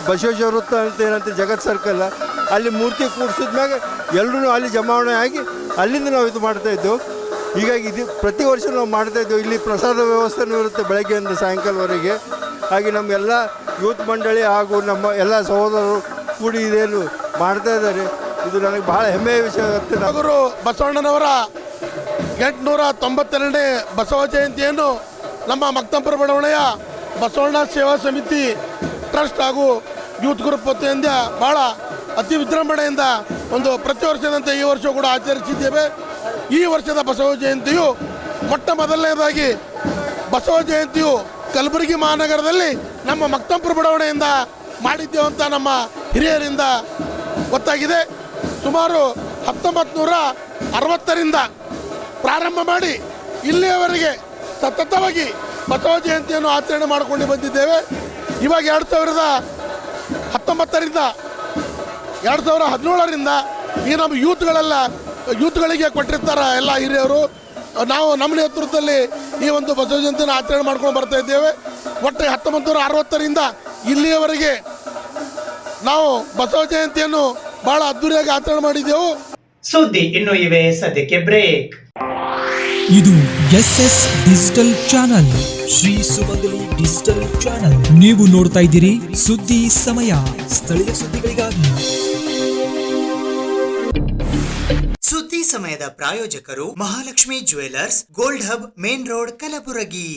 S8: ಬಸವೇಶ್ವರ ವೃತ್ತ ಅಂತ ಏನಂತ ಜಗತ್ ಸರ್ಕಲ್ ಅಲ್ಲಿ ಮೂರ್ತಿ ಕೂಡಿಸಿದ್ಮ್ಯಾಗ ಎಲ್ಲರೂ ಅಲ್ಲಿ ಜಮಾವಣೆ ಆಗಿ ಅಲ್ಲಿಂದ ನಾವು ಇದು ಮಾಡ್ತಾಯಿದ್ದೆವು. ಹೀಗಾಗಿ ಇದು ಪ್ರತಿ ವರ್ಷ ನಾವು ಮಾಡ್ತಾಯಿದ್ದೆವು. ಇಲ್ಲಿ ಪ್ರಸಾದ ವ್ಯವಸ್ಥೆನೂ ಇರುತ್ತೆ ಬೆಳಗ್ಗೆಯಿಂದ ಸಾಯಂಕಾಲವರೆಗೆ. ಹಾಗೆ ನಮ್ಮೆಲ್ಲ ಯೂತ್ ಮಂಡಳಿ ಹಾಗೂ ನಮ್ಮ ಎಲ್ಲ ಸಹೋದರರು ಕೂಡಿ ಇದೇನು ಮಾಡ್ತಾ ಇದ್ದಾರೆ. ಇದು ನನಗೆ ಭಾಳ ಹೆಮ್ಮೆಯ ವಿಷಯ ಆಗುತ್ತೆ.
S9: ಗುರು ಬಸವಣ್ಣನವರ 892ನೇ ಬಸವ ಜಯಂತಿಯನ್ನು ನಮ್ಮ ಮಕ್ತಂಪುರ ಬಡಾವಣೆಯ ಬಸವಣ್ಣ ಸೇವಾ ಸಮಿತಿ ಟ್ರಸ್ಟ್ ಹಾಗೂ ಯೂತ್ ಗ್ರೂಪ್ ವತಿಯಿಂದ ಭಾಳ ಅತಿ ವಿಜೃಂಭಣೆಯಿಂದ ಒಂದು ಪ್ರತಿ ವರ್ಷದಂತೆ ಈ ವರ್ಷ ಕೂಡ ಆಚರಿಸಿದ್ದೇವೆ. ಈ ವರ್ಷದ ಬಸವ ಜಯಂತಿಯು ಮೊಟ್ಟ ಮೊದಲನೇದಾಗಿ ಬಸವ ಜಯಂತಿಯು ಕಲಬುರಗಿ ಮಹಾನಗರದಲ್ಲಿ ನಮ್ಮ ಮಕ್ತಂಪುರ ಬಡಾವಣೆಯಿಂದ ಮಾಡಿದ್ದೇವೆ ಅಂತ ನಮ್ಮ ಹಿರಿಯರಿಂದ ಗೊತ್ತಾಗಿದೆ. ಸುಮಾರು 1960ರಿಂದ ಪ್ರಾರಂಭ ಮಾಡಿ ಇಲ್ಲಿಯವರೆಗೆ ಸತತವಾಗಿ ಬಸವ ಜಯಂತಿಯನ್ನು ಆಚರಣೆ ಮಾಡಿಕೊಂಡು ಬಂದಿದ್ದೇವೆ. ಇವಾಗ 2019ರಿಂದ 2017ರಿಂದ ಈ ನಮ್ಮ ಯೂತ್ಗಳಿಗೆ ಕೊಟ್ಟಿರ್ತಾರೆ ಎಲ್ಲ ಹಿರಿಯರು. ನಾವು ನಮ್ಮ ನೇತೃತ್ವದಲ್ಲಿ ಈ ಒಂದು ಬಸವ ಜಯಂತಿಯನ್ನು ಆಚರಣೆ ಮಾಡ್ಕೊಂಡು ಬರ್ತಾ ಇದ್ದೇವೆ. ಒಟ್ಟು 1960ರಿಂದ ಇಲ್ಲಿಯವರೆಗೆ ನಾವು ಬಸವ ಜಯಂತಿಯನ್ನು ಬಹಳ ಅದ್ದೂರಿಯಾಗಿ ಆಚರಣೆ ಮಾಡಿದ್ದೆವು.
S2: ಸುದ್ದಿ ಇನ್ನು ಇವೆ, ಸದ್ಯಕ್ಕೆ ಬ್ರೇಕ್.
S1: ಇದು SS ಡಿಜಿಟಲ್ ಚಾನಲ್, ಶ್ರೀ ಸುಮಂಗಲಿ ಡಿಜಿಟಲ್ ಚಾನಲ್. ನೀವು ನೋಡ್ತಾ ಇದ್ದೀರಿ ಸುದ್ದಿ ಸಮಯ, ಸ್ಥಳೀಯ ಸುದ್ದಿಗಳಿಗಾಗಿ.
S2: ಸುದ್ದಿ ಸಮಯದ ಪ್ರಾಯೋಜಕರು Mahalakshmi jewellers, gold hub, main road, Kalaburagi.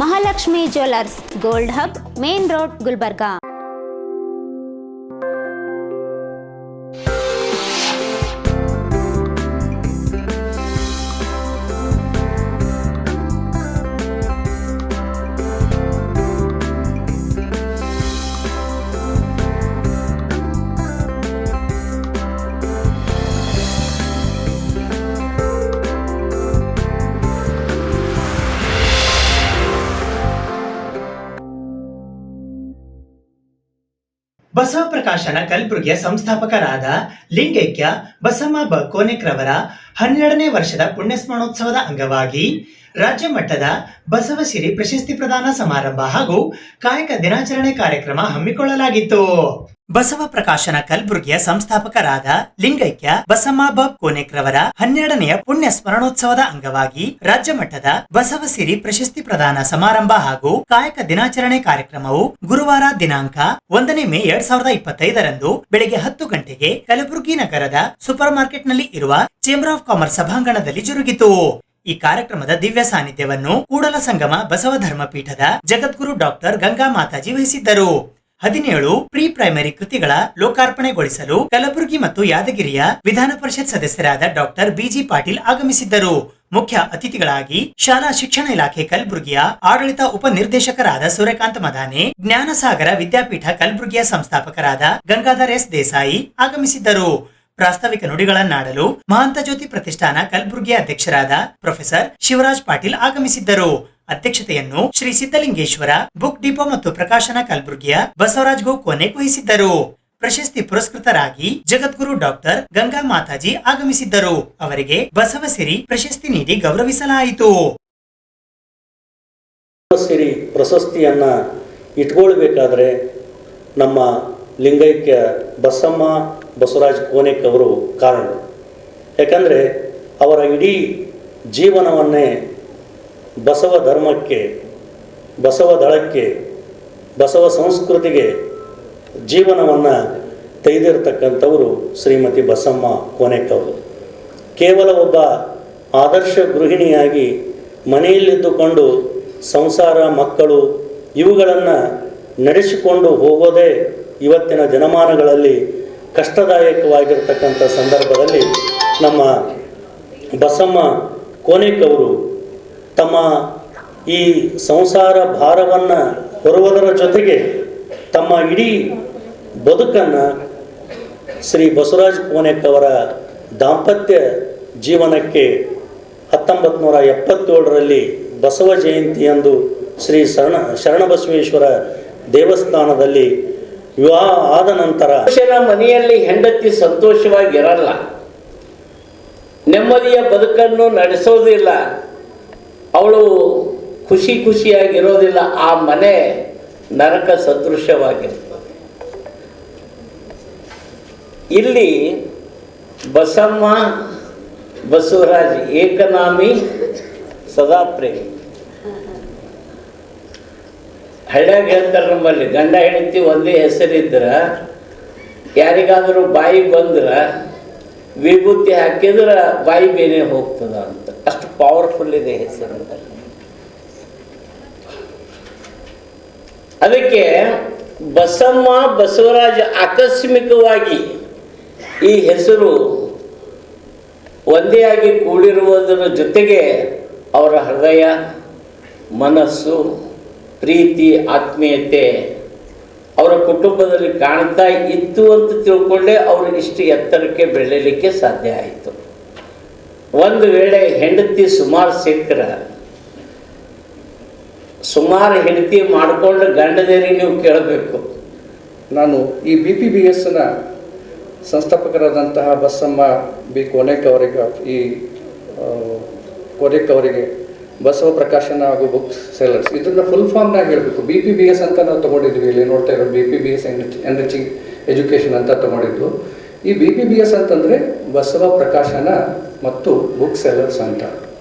S3: Mahalakshmi jewellers, gold hub, main road, Gulbarga.
S2: Basava ಪ್ರಕಾಶನ ಕಲಬುರಗಿಯ ಸಂಸ್ಥಾಪಕರಾದ ಲಿಂಗೈಕ್ಯ ಬಸಮ್ಮ ಬ ಕೋನೆಕ್ರವರ 12ನೇ ವರ್ಷದ ಪುಣ್ಯಸ್ಮರಣೋತ್ಸವದ ಅಂಗವಾಗಿ ರಾಜ್ಯ ಮಟ್ಟದ ಬಸವಸಿರಿ ಪ್ರಶಸ್ತಿ ಪ್ರದಾನ ಸಮಾರಂಭ ಹಾಗೂ ಕಾಯಕ ದಿನಾಚರಣೆ ಕಾರ್ಯಕ್ರಮ ಹಮ್ಮಿಕೊಳ್ಳಲಾಗಿತ್ತು. ಬಸವ ಪ್ರಕಾಶನ ಕಲಬುರಗಿಯ ಸಂಸ್ಥಾಪಕರಾದ ಲಿಂಗೈಕ್ಯ ಬಸಮ್ಮ ಬ ಕೋನೆಕ್ರವರ 12ನೆಯ ಪುಣ್ಯ ಸ್ಮರಣೋತ್ಸವದ ಅಂಗವಾಗಿ ರಾಜ್ಯ ಮಟ್ಟದ ಬಸವಸಿರಿ ಪ್ರಶಸ್ತಿ ಪ್ರದಾನ ಸಮಾರಂಭ ಹಾಗೂ ಕಾಯಕ ದಿನಾಚರಣೆ ಕಾರ್ಯಕ್ರಮವು ಗುರುವಾರ ದಿನಾಂಕ 1ನೇ ಮೇ 2025ರಂದು ಬೆಳಗ್ಗೆ 10 ಗಂಟೆಗೆ ಕಲಬುರಗಿ ನಗರದ ಸೂಪರ್ ಮಾರ್ಕೆಟ್ ನಲ್ಲಿ ಇರುವ ಚೇಂಬರ್ ಆಫ್ ಕಾಮರ್ಸ್ ಸಭಾಂಗಣದಲ್ಲಿ ಜರುಗಿತು. ಈ ಕಾರ್ಯಕ್ರಮದ ದಿವ್ಯ ಸಾನ್ನಿಧ್ಯವನ್ನು ಕೂಡಲ ಸಂಗಮ ಬಸವ ಧರ್ಮ ಪೀಠದ ಜಗದ್ಗುರು ಡಾಕ್ಟರ್ ಗಂಗಾ ಮಾತಾಜಿ ವಹಿಸಿದ್ದರು. 17 ಪ್ರೀ ಪ್ರೈಮರಿ ಕೃತಿಗಳ ಲೋಕಾರ್ಪಣೆಗೊಳಿಸಲು ಕಲಬುರಗಿ ಮತ್ತು ಯಾದಗಿರಿಯ ವಿಧಾನ ಪರಿಷತ್ ಸದಸ್ಯರಾದ ಡಾಕ್ಟರ್ BG ಪಾಟೀಲ್ ಆಗಮಿಸಿದ್ದರು. ಮುಖ್ಯ ಅತಿಥಿಗಳಾಗಿ ಶಾಲಾ ಶಿಕ್ಷಣ ಇಲಾಖೆ ಕಲಬುರಗಿಯ ಆಡಳಿತ ಉಪನಿರ್ದೇಶಕರಾದ ಸೂರ್ಯಕಾಂತ್ ಮದಾನೆ, ಜ್ಞಾನಸಾಗರ ವಿದ್ಯಾಪೀಠ ಕಲಬುರಗಿಯ ಸಂಸ್ಥಾಪಕರಾದ ಗಂಗಾಧರ್ S ದೇಸಾಯಿ ಆಗಮಿಸಿದ್ದರು. ಪ್ರಾಸ್ತಾವಿಕ ನುಡಿಗಳನ್ನಾಡಲು ಮಹಾಂತ ಜ್ಯೋತಿ ಪ್ರತಿಷ್ಠಾನ ಕಲಬುರಗಿಯ ಅಧ್ಯಕ್ಷರಾದ ಪ್ರೊಫೆಸರ್ ಶಿವರಾಜ್ ಪಾಟೀಲ್ ಆಗಮಿಸಿದ್ದರು. ಅಧ್ಯಕ್ಷತೆಯನ್ನು ಶ್ರೀ ಸಿದ್ದಲಿಂಗೇಶ್ವರ ಬುಕ್ ಡಿಪೋ ಮತ್ತು ಪ್ರಕಾಶನ ಕಲಬುರಗಿಯ ಬಸವರಾಜ್ ಗೋ ಕೋನೆಕ್ ವಹಿಸಿದ್ದರು. ಪ್ರಶಸ್ತಿ ಪುರಸ್ಕೃತರಾಗಿ ಜಗದ್ಗುರು ಡಾಕ್ಟರ್ ಗಂಗಾ ಮಾತಾಜಿ ಆಗಮಿಸಿದ್ದರು. ಅವರಿಗೆ ಬಸವಸಿರಿ ಪ್ರಶಸ್ತಿ ನೀಡಿ ಗೌರವಿಸಲಾಯಿತು.
S10: ಸಿರಿ ಪ್ರಶಸ್ತಿಯನ್ನು ಇಟ್ಕೊಳ್ಬೇಕಾದ್ರೆ ನಮ್ಮ ಲಿಂಗೈಕ್ಯ ಬಸಮ್ಮ ಬಸವರಾಜ್ ಕೋನೆಕ್ ಅವರು ಕಾರಣ. ಯಾಕಂದರೆ ಅವರ ಇಡೀ ಜೀವನವನ್ನೇ ಬಸವ ಧರ್ಮಕ್ಕೆ, ಬಸವ ದಳಕ್ಕೆ, ಬಸವ ಸಂಸ್ಕೃತಿಗೆ ಜೀವನವನ್ನು ತೆಗೆದಿರ್ತಕ್ಕಂಥವರು ಶ್ರೀಮತಿ ಬಸಮ್ಮ ಕೋನೆಕ್ ಅವರು. ಕೇವಲ ಒಬ್ಬ ಆದರ್ಶ ಗೃಹಿಣಿಯಾಗಿ ಮನೆಯಲ್ಲಿದ್ದುಕೊಂಡು ಸಂಸಾರ, ಮಕ್ಕಳು ಇವುಗಳನ್ನು ನಡೆಸಿಕೊಂಡು ಹೋಗೋದೇ ಇವತ್ತಿನ ಜನಮಾನಗಳಲ್ಲಿ ಕಷ್ಟದಾಯಕವಾಗಿರ್ತಕ್ಕಂಥ ಸಂದರ್ಭದಲ್ಲಿ ನಮ್ಮ ಬಸಮ್ಮ ಕೋನೆಕ್ ಅವರು ತಮ್ಮ ಈ ಸಂಸಾರ ಭಾರವನ್ನು ಹೊರುವುದರ ಜೊತೆಗೆ ತಮ್ಮ ಇಡೀ ಬದುಕನ್ನು ಶ್ರೀ ಬಸವರಾಜ್ ಕೋನೆಕ್ ಅವರ ದಾಂಪತ್ಯ ಜೀವನಕ್ಕೆ 1977ರಲ್ಲಿ ಬಸವ ಜಯಂತಿಯಂದು ಶ್ರೀ ಶರಣಬಸವೇಶ್ವರ ದೇವಸ್ಥಾನದಲ್ಲಿ ವಿವಾಹ ಆದ ನಂತರ
S11: ಮನೆಯಲ್ಲಿ ಹೆಂಡತಿ ಸಂತೋಷವಾಗಿರಲ್ಲ, ನೆಮ್ಮದಿಯ ಬದುಕನ್ನು ನಡೆಸೋದಿಲ್ಲ, ಅವಳು ಖುಷಿಯಾಗಿರೋದಿಲ್ಲ. ಆ ಮನೆ ನರಕ ಸದೃಶವಾಗಿರ್ತದೆ. ಇಲ್ಲಿ ಬಸಮ್ಮ ಬಸವರಾಜ್ ಏಕನಾಮಿ ಸದಾ ಪ್ರೇಮಿ. ಹಳ್ಳ್ಯಾಗ ಹೇಳ್ತಾರೆ ನಮ್ಮಲ್ಲಿ, ಗಂಡ ಹೆಂಡತಿ ಒಂದೇ ಹೆಸರಿದ್ರೆ ಯಾರಿಗಾದರೂ ಬಾಯಿ ಬಂದ್ರೆ ವಿಭೂತಿ ಹಾಕಿದ್ರೆ ಬಾಯಿ ಬೇನೆ ಹೋಗ್ತದ ಅಂತ. ಅಷ್ಟು ಪವರ್ಫುಲ್ ಇದೆ ಹೆಸರು. ಅದಕ್ಕೆ ಬಸಮ್ಮ ಬಸವರಾಜ ಆಕಸ್ಮಿಕವಾಗಿ ಈ ಹೆಸರು ಒಂದೇ ಆಗಿ ಕೂಡಿರುವುದರ ಜೊತೆಗೆ ಅವರ ಹೃದಯ, ಮನಸ್ಸು, ಪ್ರೀತಿ, ಆತ್ಮೀಯತೆ ಅವರ ಕುಟುಂಬದಲ್ಲಿ ಕಾಣ್ತಾ ಇತ್ತು ಅಂತ ತಿಳ್ಕೊಂಡೇ ಅವರು ಇಷ್ಟು ಎತ್ತರಕ್ಕೆ ಬೆಳೆಯಲಿಕ್ಕೆ ಸಾಧ್ಯ ಆಯಿತು. ಒಂದು ವೇಳೆ ಹೆಂಡತಿ ಸುಮಾರು ಸಿಕ್ಕರೆ, ಸುಮಾರು ಹೆಂಡತಿ ಮಾಡಿಕೊಂಡು ಗಂಡದೇರಿ ನೀವು ಕೇಳಬೇಕು.
S12: ನಾನು ಈ BPBSನ ಸಂಸ್ಥಾಪಕರಾದಂತಹ ಬಸಮ್ಮ ಬಿ ಕೋನೆಕ್ ಅವರಿಗೆ, ಈ ಕೋನೆಕ್ ಅವರಿಗೆ ಬಸವ ಪ್ರಕಾಶನ ಹಾಗೂ ಬುಕ್ ಸೆಲ್ಲರ್ಸ್, ಇದನ್ನ ಫುಲ್ ಫಾರ್ಮ್ನಾಗ ಹೇಳಬೇಕು. BPBS ಅಂತ ನಾವು ತೊಗೊಂಡಿದ್ವಿ. ಇಲ್ಲಿ ನೋಡ್ತಾ ಇರೋದು BPBS ಎನ್ರಿಚಿಂಗ್ ಎಜುಕೇಷನ್ ಅಂತ ತೊಗೊಂಡಿದ್ದು. ಈ BPBS ಅಂತಂದರೆ ಬಸವ ಪ್ರಕಾಶನ ಮತ್ತು ಬುಕ್ ಸೆಲ್ಲರ್ಸ್ ಅಂತ.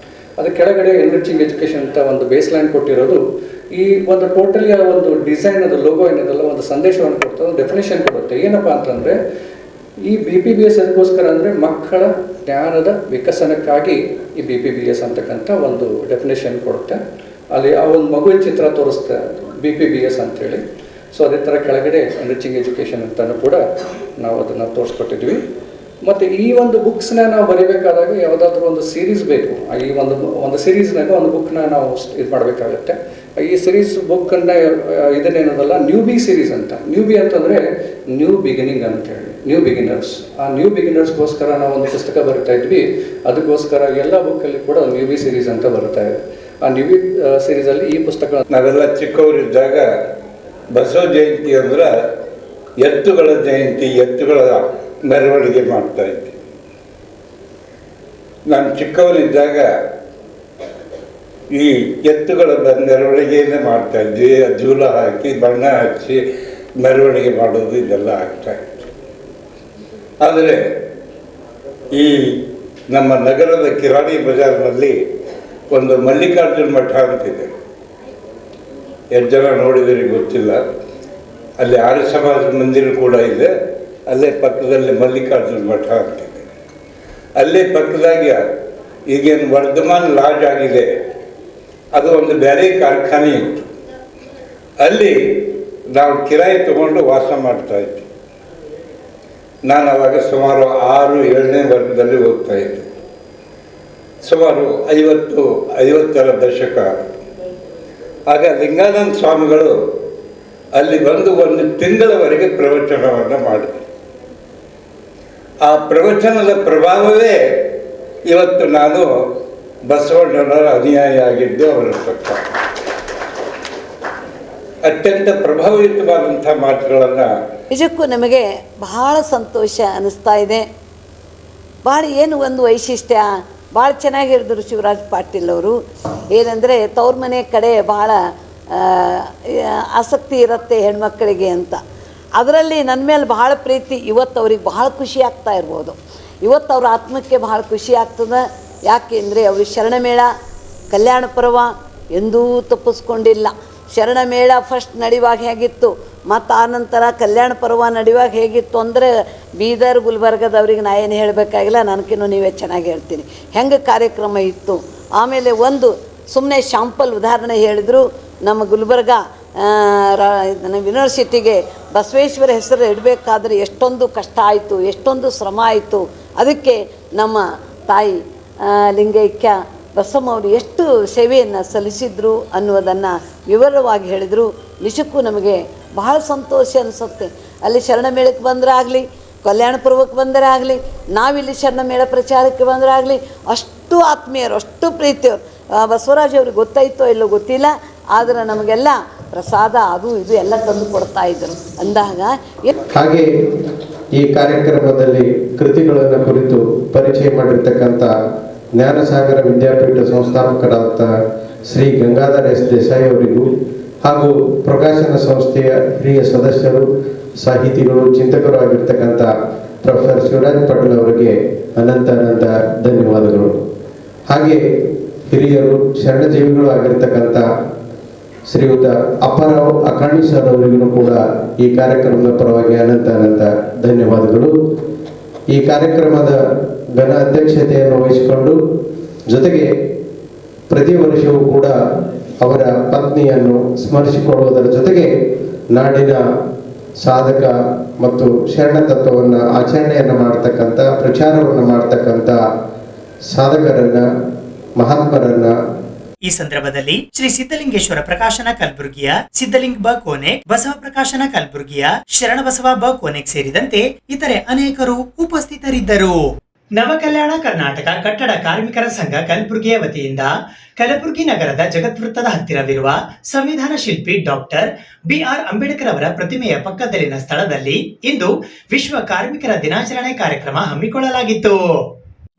S12: ಅದು ಕೆಳಗಡೆ ಎನ್ರಿಚಿಂಗ್ ಎಜುಕೇಷನ್ ಅಂತ ಒಂದು ಬೇಸ್ ಲೈನ್ ಕೊಟ್ಟಿರೋದು. ಈ ಒಂದು ಟೋಟಲಿ ಒಂದು ಡಿಸೈನ್, ಅದು ಲೋಗೋ ಏನದಲ್ಲ, ಒಂದು ಸಂದೇಶವನ್ನು ಕೊಡ್ತದೆ, ಒಂದು ಡೆಫಿನೇಷನ್ ಕೊಡುತ್ತೆ. ಏನಪ್ಪ ಅಂತಂದರೆ ಈ BPBS ಅದಕ್ಕೋಸ್ಕರ ಅಂದರೆ ಮಕ್ಕಳ ಜ್ಞಾನದ ವಿಕಸನಕ್ಕಾಗಿ ಈ BPBS ಅಂತಕ್ಕಂಥ ಒಂದು ಡೆಫಿನೇಷನ್ ಕೊಡುತ್ತೆ. ಅಲ್ಲಿ ಆ ಒಂದು ಮಗುವಿನ ಚಿತ್ರ ತೋರಿಸುತ್ತೆ BPBS ಅಂತೇಳಿ. ಸೊ ಅದೇ ಥರ ಕೆಳಗಡೆ ಎನ್ರಿಚಿಂಗ್ ಎಜುಕೇಷನ್ ಅಂತಲೂ ಕೂಡ ನಾವು ಅದನ್ನು ತೋರಿಸ್ಕೊಟ್ಟಿದ್ವಿ. ಮತ್ತು ಈ ಒಂದು ಬುಕ್ಸ್ನ ನಾವು ಬರೀಬೇಕಾದಾಗ ಯಾವುದಾದ್ರೂ ಒಂದು ಸೀರೀಸ್ ಬೇಕು. ಈ ಒಂದು ಸೀರೀಸ್ನಾಗ ಒಂದು ಬುಕ್ನ ನಾವು ಇದು ಮಾಡಬೇಕಾಗತ್ತೆ. ಈ ಸೀರೀಸ್ ಬುಕ್ಕನ್ನು ಇದನ್ನೇನದಲ್ಲ ನ್ಯೂಬಿ ಸೀರೀಸ್ ಅಂತ. ನ್ಯೂಬಿ ಅಂತಂದರೆ ನ್ಯೂ ಬಿಗಿನಿಂಗ್ ಅಂತೇಳಿ, ನ್ಯೂ ಬಿಗಿನರ್ಸ್. ಆ ನ್ಯೂ ಬಿಗಿನರ್ಸ್ಗೋಸ್ಕರ ನಾವು ಒಂದು ಪುಸ್ತಕ ಬರಿತಾ ಇದ್ವಿ. ಅದಕ್ಕೋಸ್ಕರ ಎಲ್ಲ ಬುಕ್ಕಲ್ಲಿ ಕೂಡ ನ್ಯೂಬಿ ಸೀರೀಸ್ ಅಂತ ಬರ್ತಾ ಇದೆ. ಆ ನ್ಯೂಬಿ ಸೀರೀಸಲ್ಲಿ ಈ ಪುಸ್ತಕ.
S13: ನಾವೆಲ್ಲ ಚಿಕ್ಕವರಿದ್ದಾಗ ಬಸವ ಜಯಂತಿ ಅಂದ್ರೆ ಎತ್ತುಗಳ ಜಯಂತಿ, ಎತ್ತುಗಳ ಮೆರವಣಿಗೆ ಮಾಡ್ತಾ ಇದ್ವಿ. ನಾನು ಚಿಕ್ಕವನಿದ್ದಾಗ ಈ ಎತ್ತುಗಳ ಮೆರವಣಿಗೆಯನ್ನೇ ಮಾಡ್ತಾ ಇದ್ವಿ. ಜೂಲ ಹಾಕಿ, ಬಣ್ಣ ಹಚ್ಚಿ ಮೆರವಣಿಗೆ ಮಾಡೋದು ಇದೆಲ್ಲ ಆಗ್ತಾ ಇತ್ತು. ಆದರೆ ಈ ನಮ್ಮ ನಗರದ ಕಿರಾಣಿ ಬಜಾರ್ನಲ್ಲಿ ಒಂದು ಮಲ್ಲಿಕಾರ್ಜುನ ಮಠ ಅಂತಿದೆ. ಎಷ್ಟು ಜನ ನೋಡಿದರೆ ಗೊತ್ತಿಲ್ಲ. ಅಲ್ಲಿ ಆರ್ಯ ಸಮಾಜ ಮಂದಿರ ಕೂಡ ಇದೆ. ಅಲ್ಲೇ ಪಕ್ಕದಲ್ಲಿ ಮಲ್ಲಿಕಾರ್ಜುನ ಮಠ ಅಂತಿದೆ. ಅಲ್ಲೇ ಪಕ್ಕದಾಗ ಈಗೇನು ವರ್ಧಮಾನ್ ಲಾಡ್ಜ್ ಆಗಿದೆ, ಅದು ಒಂದು ಬೇರೆ ಕಾರ್ಖಾನೆ ಇತ್ತು. ಅಲ್ಲಿ ನಾವು ಕಿರಾಯಿ ತಗೊಂಡು ವಾಸ ಮಾಡ್ತಾ ಇದ್ವಿ. ನಾನು ಅವಾಗ ಸುಮಾರು 6-7ನೇ ವರ್ಗದಲ್ಲಿ ಹೋಗ್ತಾ ಇದ್ದೆ. ಸುಮಾರು 50ರ ದಶಕ. ಆಗ ಲಿಂಗಾನಂದ ಸ್ವಾಮಿಗಳು ಅಲ್ಲಿ ಬಂದು ಒಂದು ತಿಂಗಳವರೆಗೆ ಪ್ರವಚನವನ್ನು ಮಾಡಿದರು. ಆ ಪ್ರವಚನದ ಪ್ರಭಾವವೇ ಇವತ್ತು ನಾನು ಬಸವಣ್ಣನವರ ಅನುಯಾಯಿ ಆಗಿದ್ದು ಅವರ ಪ್ರಕಾರ. ಅತ್ಯಂತ ಪ್ರಭಾವಿತವಾದಂಥ ಮಾತುಗಳನ್ನು
S14: ನಿಜಕ್ಕೂ ನಮಗೆ ಬಹಳ ಸಂತೋಷ ಅನ್ನಿಸ್ತಾ ಇದೆ. ಭಾಳ ಏನು ಒಂದು ವೈಶಿಷ್ಟ್ಯ ಭಾಳ ಚೆನ್ನಾಗಿ ಹೇಳಿದ್ರು ಶಿವರಾಜ್ ಪಾಟೀಲ್ ಅವರು. ಏನಂದರೆ ತವ್ರ ಮನೆ ಕಡೆ ಭಾಳ ಆಸಕ್ತಿ ಇರುತ್ತೆ ಹೆಣ್ಮಕ್ಕಳಿಗೆ ಅಂತ. ಅದರಲ್ಲಿ ನನ್ನ ಮೇಲೆ ಭಾಳ ಪ್ರೀತಿ. ಇವತ್ತು ಅವ್ರಿಗೆ ಭಾಳ ಖುಷಿ ಆಗ್ತಾ ಇರ್ಬೋದು. ಇವತ್ತು ಅವ್ರ ಆತ್ಮಕ್ಕೆ ಭಾಳ ಖುಷಿ ಆಗ್ತದೆ. ಯಾಕೆಂದರೆ ಅವರು ಶರಣಮೇಳ ಕಲ್ಯಾಣ ಪರ್ವ ಎಂದೂ ತಪ್ಪಿಸ್ಕೊಂಡಿಲ್ಲ. ಶರಣಮೇಳ ಫಸ್ಟ್ ನಡೆಯುವಾಗ ಹೇಗಿತ್ತು ಮತ್ತು ಆನಂತರ ಕಲ್ಯಾಣ ಪರ್ವ ನಡೆಯುವಾಗ ಹೇಗಿತ್ತು ಅಂದರೆ ಬೀದರ್ ಗುಲ್ಬರ್ಗದವ್ರಿಗೆ ನಾ ಏನು ಹೇಳಬೇಕಾಗಿಲ್ಲ, ನನಗಿನ್ನೂ ನೀವೇ ಚೆನ್ನಾಗಿ ಹೇಳ್ತೀನಿ ಹೆಂಗೆ ಕಾರ್ಯಕ್ರಮ ಇತ್ತು. ಆಮೇಲೆ ಒಂದು ಸುಮ್ಮನೆ ಶಾಂಪಲ್ ಉದಾಹರಣೆ ಹೇಳಿದರು. ನಮ್ಮ ಗುಲ್ಬರ್ಗ ಯೂನಿವರ್ಸಿಟಿಗೆ ಬಸವೇಶ್ವರ ಹೆಸರು ಇಡಬೇಕಾದ್ರೆ ಎಷ್ಟೊಂದು ಕಷ್ಟ ಆಯಿತು, ಎಷ್ಟೊಂದು ಶ್ರಮ ಆಯಿತು. ಅದಕ್ಕೆ ನಮ್ಮ ತಾಯಿ ಲಿಂಗೈಕ್ಯ ಬಸಮ್ಮ ಅವರು ಎಷ್ಟು ಸೇವೆಯನ್ನು ಸಲ್ಲಿಸಿದ್ರು ಅನ್ನೋದನ್ನು ವಿವರವಾಗಿ ಹೇಳಿದರು. ನಿಜಕ್ಕೂ ನಮಗೆ ಬಹಳ ಸಂತೋಷ ಅನಿಸುತ್ತೆ. ಅಲ್ಲಿ ಶರಣಮೇಳಕ್ಕೆ ಬಂದರೆ ಆಗಲಿ, ಕಲ್ಯಾಣ ಪರ್ವಕ್ಕೆ ಬಂದರೆ ಆಗಲಿ, ನಾವಿಲ್ಲಿ ಶರಣಮೇಳ ಪ್ರಚಾರಕ್ಕೆ ಬಂದರೆ ಆಗಲಿ, ಅಷ್ಟು ಆತ್ಮೀಯರು, ಅಷ್ಟು ಪ್ರೀತಿಯವರು. ಬಸವರಾಜ್ ಅವ್ರಿಗೆ ಗೊತ್ತಾಯಿತೋ ಇಲ್ಲೋ ಗೊತ್ತಿಲ್ಲ, ಆದರೆ ನಮಗೆಲ್ಲ ಪ್ರಸಾದ ಅದು ಇದು ಎಲ್ಲ ತಂದು ಕೊಡ್ತಾಯಿದ್ರು ಅಂದಾಗ.
S15: ಹಾಗೆ ಈ ಕಾರ್ಯಕ್ರಮದಲ್ಲಿ ಕೃತಿಗಳನ್ನು ಕುರಿತು ಪರಿಚಯ ಮಾಡಿರ್ತಕ್ಕಂಥ ಜ್ಞಾನಸಾಗರ ವಿದ್ಯಾಪೀಠ ಸಂಸ್ಥಾಪಕರಾದ ಶ್ರೀ ಗಂಗಾಧರ ಎಸ್ ದೇಸಾಯಿ ಅವರಿಗೂ ಹಾಗೂ ಪ್ರಕಾಶನ ಸಂಸ್ಥೆಯ ಹಿರಿಯ ಸದಸ್ಯರು, ಸಾಹಿತಿಗಳು, ಚಿಂತಕರು ಆಗಿರ್ತಕ್ಕಂಥ ಪ್ರೊಫೆಸರ್ ಶಿವರಾಜ್ ಪಾಟೀಲ್ ಅವರಿಗೆ ಅನಂತ ಧನ್ಯವಾದಗಳು. ಹಾಗೆ ಹಿರಿಯರು ಶರಣಜೀವಿಗಳು ಆಗಿರ್ತಕ್ಕಂಥ ಶ್ರೀಯುತ ಅಪ್ಪಾರಾವ್ ಅಕಾಣಿ ಸರ್ ಅವರಿಗೂ ಕೂಡ ಈ ಕಾರ್ಯಕ್ರಮದ ಪರವಾಗಿ ಅನಂತ ಧನ್ಯವಾದಗಳು. ಈ ಕಾರ್ಯಕ್ರಮದ ಘನ ಅಧ್ಯಕ್ಷತೆಯನ್ನು ವಹಿಸಿಕೊಂಡು ಜೊತೆಗೆ ಪ್ರತಿ ವರ್ಷವೂ ಕೂಡ ಅವರ ಪತ್ನಿಯನ್ನು ಸ್ಮರಿಸಿಕೊಳ್ಳುವುದರ ಜೊತೆಗೆ ನಾಡಿನ ಸಾಧಕ ಮತ್ತು ಶರಣ ತತ್ವವನ್ನು ಆಚರಣೆಯನ್ನು ಮಾಡ್ತಕ್ಕಂಥ ಪ್ರಚಾರವನ್ನು ಮಾಡ್ತಕ್ಕಂಥ ಸಾಧಕರನ್ನ, ಮಹಾತ್ಮರನ್ನ
S2: ಈ ಸಂದರ್ಭದಲ್ಲಿ ಶ್ರೀ ಸಿದ್ಧಲಿಂಗೇಶ್ವರ ಪ್ರಕಾಶನ ಕಲಬುರಗಿಯ ಸಿದ್ಧಲಿಂಗ ಬ ಕೋನೆಕ್, ಬಸವ ಪ್ರಕಾಶನ ಕಲಬುರಗಿಯ ಶರಣಬಸವ ಬ ಕೋನೆಕ್ ಸೇರಿದಂತೆ ಇತರೆ ಅನೇಕರು ಉಪಸ್ಥಿತರಿದ್ದರು. ನವಕಲ್ಯಾಣ ಕರ್ನಾಟಕ ಕಟ್ಟಡ ಕಾರ್ಮಿಕರ ಸಂಘ ಕಲಬುರಗಿಯ ವತಿಯಿಂದ ಕಲಬುರಗಿ ನಗರದ ಜಗದ್ವೃತ್ತದ ಹತ್ತಿರವಿರುವ ಸಂವಿಧಾನ ಶಿಲ್ಪಿ ಡಾಕ್ಟರ್ BR ಅಂಬೇಡ್ಕರ್ ಅವರ ಪ್ರತಿಮೆಯ ಪಕ್ಕದಲ್ಲಿನ ಸ್ಥಳದಲ್ಲಿ ಇಂದು ವಿಶ್ವ ಕಾರ್ಮಿಕರ ದಿನಾಚರಣೆ ಕಾರ್ಯಕ್ರಮ ಹಮ್ಮಿಕೊಳ್ಳಲಾಗಿತ್ತು.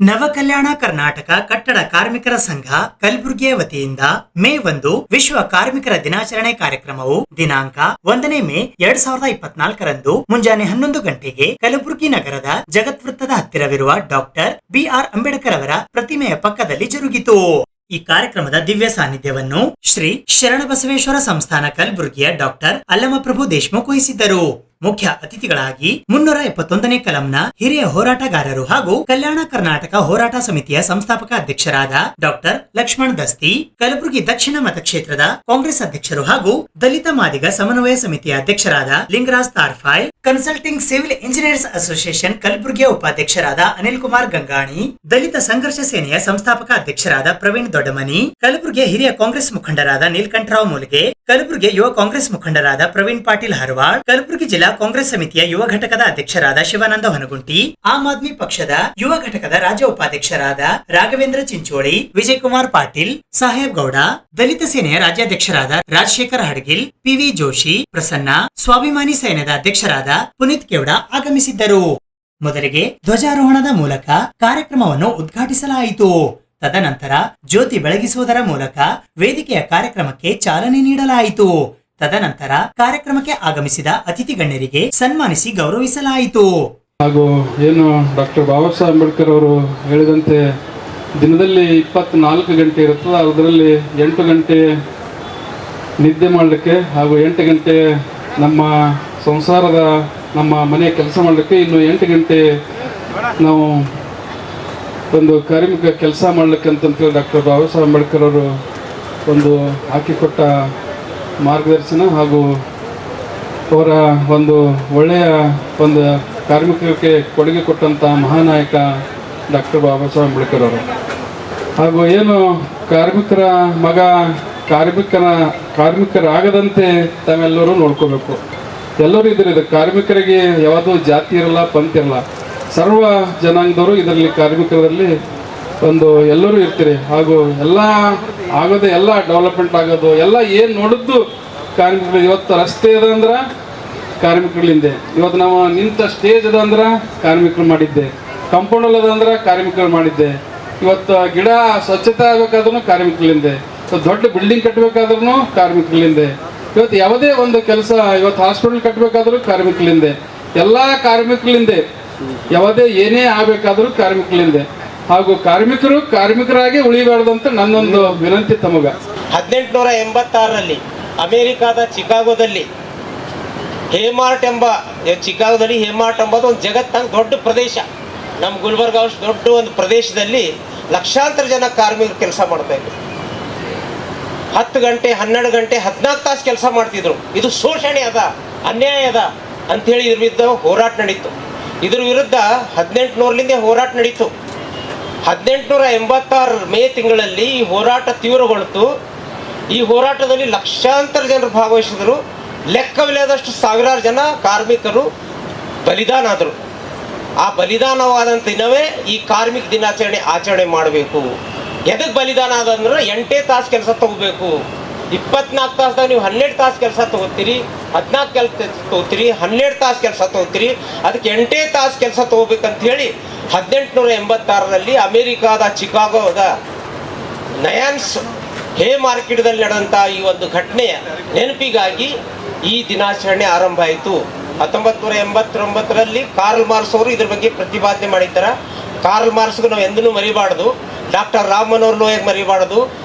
S2: ನವಕಲ್ಯಾಣ ಕರ್ನಾಟಕ ಕಟ್ಟಡ ಕಾರ್ಮಿಕರ ಸಂಘ ಕಲಬುರಗಿಯ ವತಿಯಿಂದ ಮೇ 1 ವಿಶ್ವ ಕಾರ್ಮಿಕರ ದಿನಾಚರಣೆ ಕಾರ್ಯಕ್ರಮವು ದಿನಾಂಕ 1 ಮೇ 2024 ಮುಂಜಾನೆ 11 ಗಂಟೆಗೆ ಕಲಬುರಗಿ ನಗರದ ಜಗದ್ವೃತ್ತದ ಹತ್ತಿರವಿರುವ ಡಾಕ್ಟರ್ BR ಅಂಬೇಡ್ಕರ್ ಅವರ ಪ್ರತಿಮೆಯ ಪಕ್ಕದಲ್ಲಿ ಜರುಗಿತು. ಈ ಕಾರ್ಯಕ್ರಮದ ದಿವ್ಯ ಸಾನ್ನಿಧ್ಯವನ್ನು ಶ್ರೀ ಶರಣಬಸವೇಶ್ವರ ಸಂಸ್ಥಾನ ಕಲಬುರಗಿಯ ಡಾಕ್ಟರ್ ಅಲ್ಲಮಪ್ರಭು ದೇಶಮುಖ್ ವಹಿಸಿದ್ದರು. ಮುಖ್ಯ ಅತಿಥಿಗಳಾಗಿ 371ನೇ ಕಲಂನ ಹಿರಿಯ ಹೋರಾಟಗಾರರು ಹಾಗೂ ಕಲ್ಯಾಣ ಕರ್ನಾಟಕ ಹೋರಾಟ ಸಮಿತಿಯ ಸಂಸ್ಥಾಪಕ ಅಧ್ಯಕ್ಷರಾದ ಡಾಕ್ಟರ್ ಲಕ್ಷ್ಮಣ್ ದಸ್ತಿ, ಕಲಬುರಗಿ ದಕ್ಷಿಣ ಮತಕ್ಷೇತ್ರದ ಕಾಂಗ್ರೆಸ್ ಅಧ್ಯಕ್ಷರು ಹಾಗೂ ದಲಿತ ಮಾದಿಗ ಸಮನ್ವಯ ಸಮಿತಿಯ ಅಧ್ಯಕ್ಷರಾದ Lingaraj Tarfai, consulting civil engineers association ಕಲಬುರಗಿಯ ಉಪಾಧ್ಯಕ್ಷರಾದ ಅನಿಲ್ ಕುಮಾರ್ ಗಂಗಾಣಿ, ದಲಿತ ಸಂಘರ್ಷ ಸೇನೆಯ ಸಂಸ್ಥಾಪಕ ಅಧ್ಯಕ್ಷರಾದ ಪ್ರವೀಣ್ ದೊಡ್ಡಮನಿ, ಕಲಬುರಗಿಯ ಹಿರಿಯ ಕಾಂಗ್ರೆಸ್ ಮುಖಂಡರಾದ ನೀಲಕಂಠರಾವ್ ಮೂಲ್ಗೆ, ಕಲಬುರಗಿಯ ಯುವ ಕಾಂಗ್ರೆಸ್ ಮುಖಂಡರಾದ ಪ್ರವೀಣ್ ಪಾಟೀಲ್ ಹರವಾಳ್, ಕಲಬುರಗಿ ಜಿಲ್ಲಾ ಕಾಂಗ್ರೆಸ್ ಸಮಿತಿಯ ಯುವ ಘಟಕದ ಅಧ್ಯಕ್ಷರಾದ ಶಿವಾನಂದ ಹೊನಗುಂಟಿ, ಆಮ್ ಆದ್ಮಿ ಪಕ್ಷದ ಯುವ ಘಟಕದ ರಾಜ್ಯ ಉಪಾಧ್ಯಕ್ಷರಾದ ರಾಘವೇಂದ್ರ ಚಿಂಚೋಳಿ, ವಿಜಯ್ ಕುಮಾರ್ ಪಾಟೀಲ್, ಸಾಹೇಬ್ ಗೌಡ, ದಲಿತ ಸೇನೆಯ ರಾಜ್ಯಾಧ್ಯಕ್ಷರಾದ ರಾಜಶೇಖರ್ ಹಡಗಿಲ್, PV ಜೋಶಿ, ಪ್ರಸನ್ನ, ಸ್ವಾಭಿಮಾನಿ ಸೈನ್ಯದ ಅಧ್ಯಕ್ಷರಾದ ಪುನೀತ್ ಕೇವಡ ಆಗಮಿಸಿದ್ದರು. ಮೊದಲಿಗೆ ಧ್ವಜಾರೋಹಣದ ಮೂಲಕ ಕಾರ್ಯಕ್ರಮವನ್ನು ಉದ್ಘಾಟಿಸಲಾಯಿತು. ತದನಂತರ ಜ್ಯೋತಿ ಬೆಳಗಿಸುವುದರ ಮೂಲಕ ವೇದಿಕೆಯ ಕಾರ್ಯಕ್ರಮಕ್ಕೆ ಚಾಲನೆ ನೀಡಲಾಯಿತು. ತದನಂತರ ಕಾರ್ಯಕ್ರಮಕ್ಕೆ ಆಗಮಿಸಿದ ಅತಿಥಿ ಗಣ್ಯರಿಗೆ ಸನ್ಮಾನಿಸಿ ಗೌರವಿಸಲಾಯಿತು.
S16: ಹಾಗೂ ಏನು ಡಾಕ್ಟರ್ ಬಾಬಾ ಸಾಹೇಬ್ ಅಂಬೇಡ್ಕರ್ ಅವರು ಹೇಳಿದಂತೆ ದಿನದಲ್ಲಿ 24 ಗಂಟೆ ಇರುತ್ತದೆ, ಅದರಲ್ಲಿ 8 ಗಂಟೆ ನಿದ್ದೆ ಮಾಡಲಿಕ್ಕೆ ಹಾಗೂ 8 ಗಂಟೆ ನಮ್ಮ ಸಂಸಾರದ ನಮ್ಮ ಮನೆಯ ಕೆಲಸ ಮಾಡಲಿಕ್ಕೆ, ಇನ್ನು 8 ಗಂಟೆ ನಾವು ಒಂದು ಕಾರ್ಮಿಕ ಕೆಲಸ ಮಾಡಲಿಕ್ಕೆ ಅಂತಂತೇಳಿ ಡಾಕ್ಟರ್ ಬಾಬಾ ಸಾಹೇಬ್ ಅಂಬೇಡ್ಕರ್ ಅವರು ಒಂದು ಹಾಕಿಕೊಟ್ಟ ಮಾರ್ಗದರ್ಶನ ಹಾಗೂ ಅವರ ಒಂದು ಒಳ್ಳೆಯ ಒಂದು ಕಾರ್ಮಿಕರಿಗೆ ಕೊಡುಗೆ ಕೊಟ್ಟಂಥ ಮಹಾನಾಯಕ ಡಾಕ್ಟರ್ ಬಾಬಾ ಸಾಹೇಬ್ ಅಂಬೇಡ್ಕರ್ ಅವರು. ಹಾಗೂ ಏನು ಕಾರ್ಮಿಕರ ಮಗ ಕಾರ್ಮಿಕರಾಗದಂತೆ ತಾವೆಲ್ಲರೂ ನೋಡ್ಕೋಬೇಕು. ಎಲ್ಲರೂ ಇದ್ರೆ ಕಾರ್ಮಿಕರಿಗೆ ಯಾವುದೂ ಜಾತಿ ಇರಲ್ಲ, ಪಂಥ ಇರಲ್ಲ, ಸರ್ವ ಜನಾಂಗದವರು ಇದರಲ್ಲಿ ಕಾರ್ಮಿಕರಲ್ಲಿ ಒಂದು ಎಲ್ಲರೂ ಇರ್ತೀರಿ. ಹಾಗೂ ಎಲ್ಲ ಆಗೋದು, ಎಲ್ಲ ಡೆವಲಪ್ಮೆಂಟ್ ಆಗೋದು, ಎಲ್ಲ ಏನು ನೋಡಿದ್ದು ಕಾರ್ಮಿಕರು. ಇವತ್ತು ರಸ್ತೆ ಇದೆ ಅಂದ್ರೆ ಕಾರ್ಮಿಕರಲ್ಲಿಂದೆ. ಇವತ್ತು ನಾವು ನಿಂತ ಸ್ಟೇಜ್ ಅದ ಅಂದ್ರೆ ಕಾರ್ಮಿಕರು ಮಾಡಿದ್ದೆ, ಕಾಂಪೌಂಡ್ ಅದ ಅಂದ್ರೆ ಕಾರ್ಮಿಕರು ಮಾಡಿದ್ದೆ. ಇವತ್ತು ಗಿಡ ಸ್ವಚ್ಛತೆ ಆಗಬೇಕಾದ್ರೂ ಕಾರ್ಮಿಕರಲ್ಲಿಂದೆ, ದೊಡ್ಡ ಬಿಲ್ಡಿಂಗ್ ಕಟ್ಟಬೇಕಾದ್ರೂ ಕಾರ್ಮಿಕರಲ್ಲಿಂದೆ. ಇವತ್ತು ಯಾವುದೇ ಒಂದು ಕೆಲಸ, ಇವತ್ತು ಹಾಸ್ಪಿಟಲ್ ಕಟ್ಟಬೇಕಾದ್ರೂ ಕಾರ್ಮಿಕರಲ್ಲಿಂದೆ. ಎಲ್ಲ ಕಾರ್ಮಿಕರಲ್ಲಿಂದೆ, ಯಾವುದೇ ಏನೇ ಆಗಬೇಕಾದ್ರೂ ಕಾರ್ಮಿಕರಲ್ಲಿಂದೆ. ಹಾಗೂ ಕಾರ್ಮಿಕರಾಗಿ ಉಳಿಬಾರ್ದಂತ ನನ್ನೊಂದು ವಿನಂತಿ ತಮಗ.
S17: 1886ರಲ್ಲಿ ಅಮೇರಿಕಾದ ಚಿಕಾಗೋದಲ್ಲಿ ಹೇಮಾರ್ಟ್ ಎಂಬುದು ಒಂದು ಜಗತ್ತಿನ ದೊಡ್ಡ ಪ್ರದೇಶ. ನಮ್ಮ ಗುಲ್ಬರ್ಗ ಅಷ್ಟು ದೊಡ್ಡ ಒಂದು ಪ್ರದೇಶದಲ್ಲಿ ಲಕ್ಷಾಂತರ ಜನ ಕಾರ್ಮಿಕರು ಕೆಲಸ ಮಾಡ್ತಾಯಿದ್ರು. 10 ಗಂಟೆ 12 ಗಂಟೆ 14 ತಾಸು ಕೆಲಸ ಮಾಡ್ತಿದ್ರು. ಇದು ಶೋಷಣೆ ಅದ, ಅನ್ಯಾಯ ಅದ ಅಂಥೇಳಿ ಇದ್ರ ವಿರುದ್ಧ ಹೋರಾಟ ನಡೀತು. ಇದ್ರ ವಿರುದ್ಧ 1800ರಿಂದ ಹೋರಾಟ ನಡೀತು. 1886 ಮೇ ತಿಂಗಳಲ್ಲಿ ಈ ಹೋರಾಟ ತೀವ್ರಗೊಳ್ತು. ಈ ಹೋರಾಟದಲ್ಲಿ ಲಕ್ಷಾಂತರ ಜನರು ಭಾಗವಹಿಸಿದರು. ಲೆಕ್ಕವಿಲ್ಲದಷ್ಟು ಸಾವಿರಾರು ಜನ ಕಾರ್ಮಿಕರು ಬಲಿದಾನ ಆದರು. ಆ ಬಲಿದಾನವಾದಂಥ ದಿನವೇ ಈ ಕಾರ್ಮಿಕ ದಿನಾಚರಣೆ ಆಚರಣೆ ಮಾಡಬೇಕು. ಎದಕ್ಕೆ ಬಲಿದಾನ ಆದಂದ್ರೆ 8 ತಾಸು ಕೆಲಸ ತಗೋಬೇಕು. 24 ತಾಸ್ದಾಗ ನೀವು 12 ತಾಸು ಕೆಲಸ ತಗೋತೀರಿ, 14 ಕೆಲಸ ತಗೋತೀರಿ, 12 ತಾಸು ಕೆಲಸ ತಗೋತೀರಿ. ಅದಕ್ಕೆ 8 ತಾಸು ಕೆಲಸ ತಗೋಬೇಕಂತ ಹೇಳಿ 1886ರಲ್ಲಿ ಅಮೇರಿಕಾದ ಚಿಕಾಗೋದ ನಯಾನ್ಸ್ ಹೇ ಮಾರ್ಕೆಟ್ದಲ್ಲಿ ನಡೆದಂಥ ಈ ಒಂದು ಘಟನೆಯ ನೆನಪಿಗಾಗಿ ಈ ದಿನಾಚರಣೆ ಆರಂಭ ಆಯಿತು. 1989ರಲ್ಲಿ ಕಾರ್ಲ್ ಮಾರ್ಕ್ಸ್ ಅವರು ಇದ್ರ ಬಗ್ಗೆ ಪ್ರತಿಪಾದನೆ ಮಾಡಿದ್ದಾರೆ. ಕಾರ್ಲ್ ಮಾರ್ಕ್ಸ್ಗೂ ನಾವು ಎಂದೂ ಮರಿಬಾರ್ದು, ಡಾಕ್ಟರ್ ರಾಮ್ ಮನೋಹರ್ ಲೋಹಿಯಾಗ್ ಮರಿಬಾರ್ದು.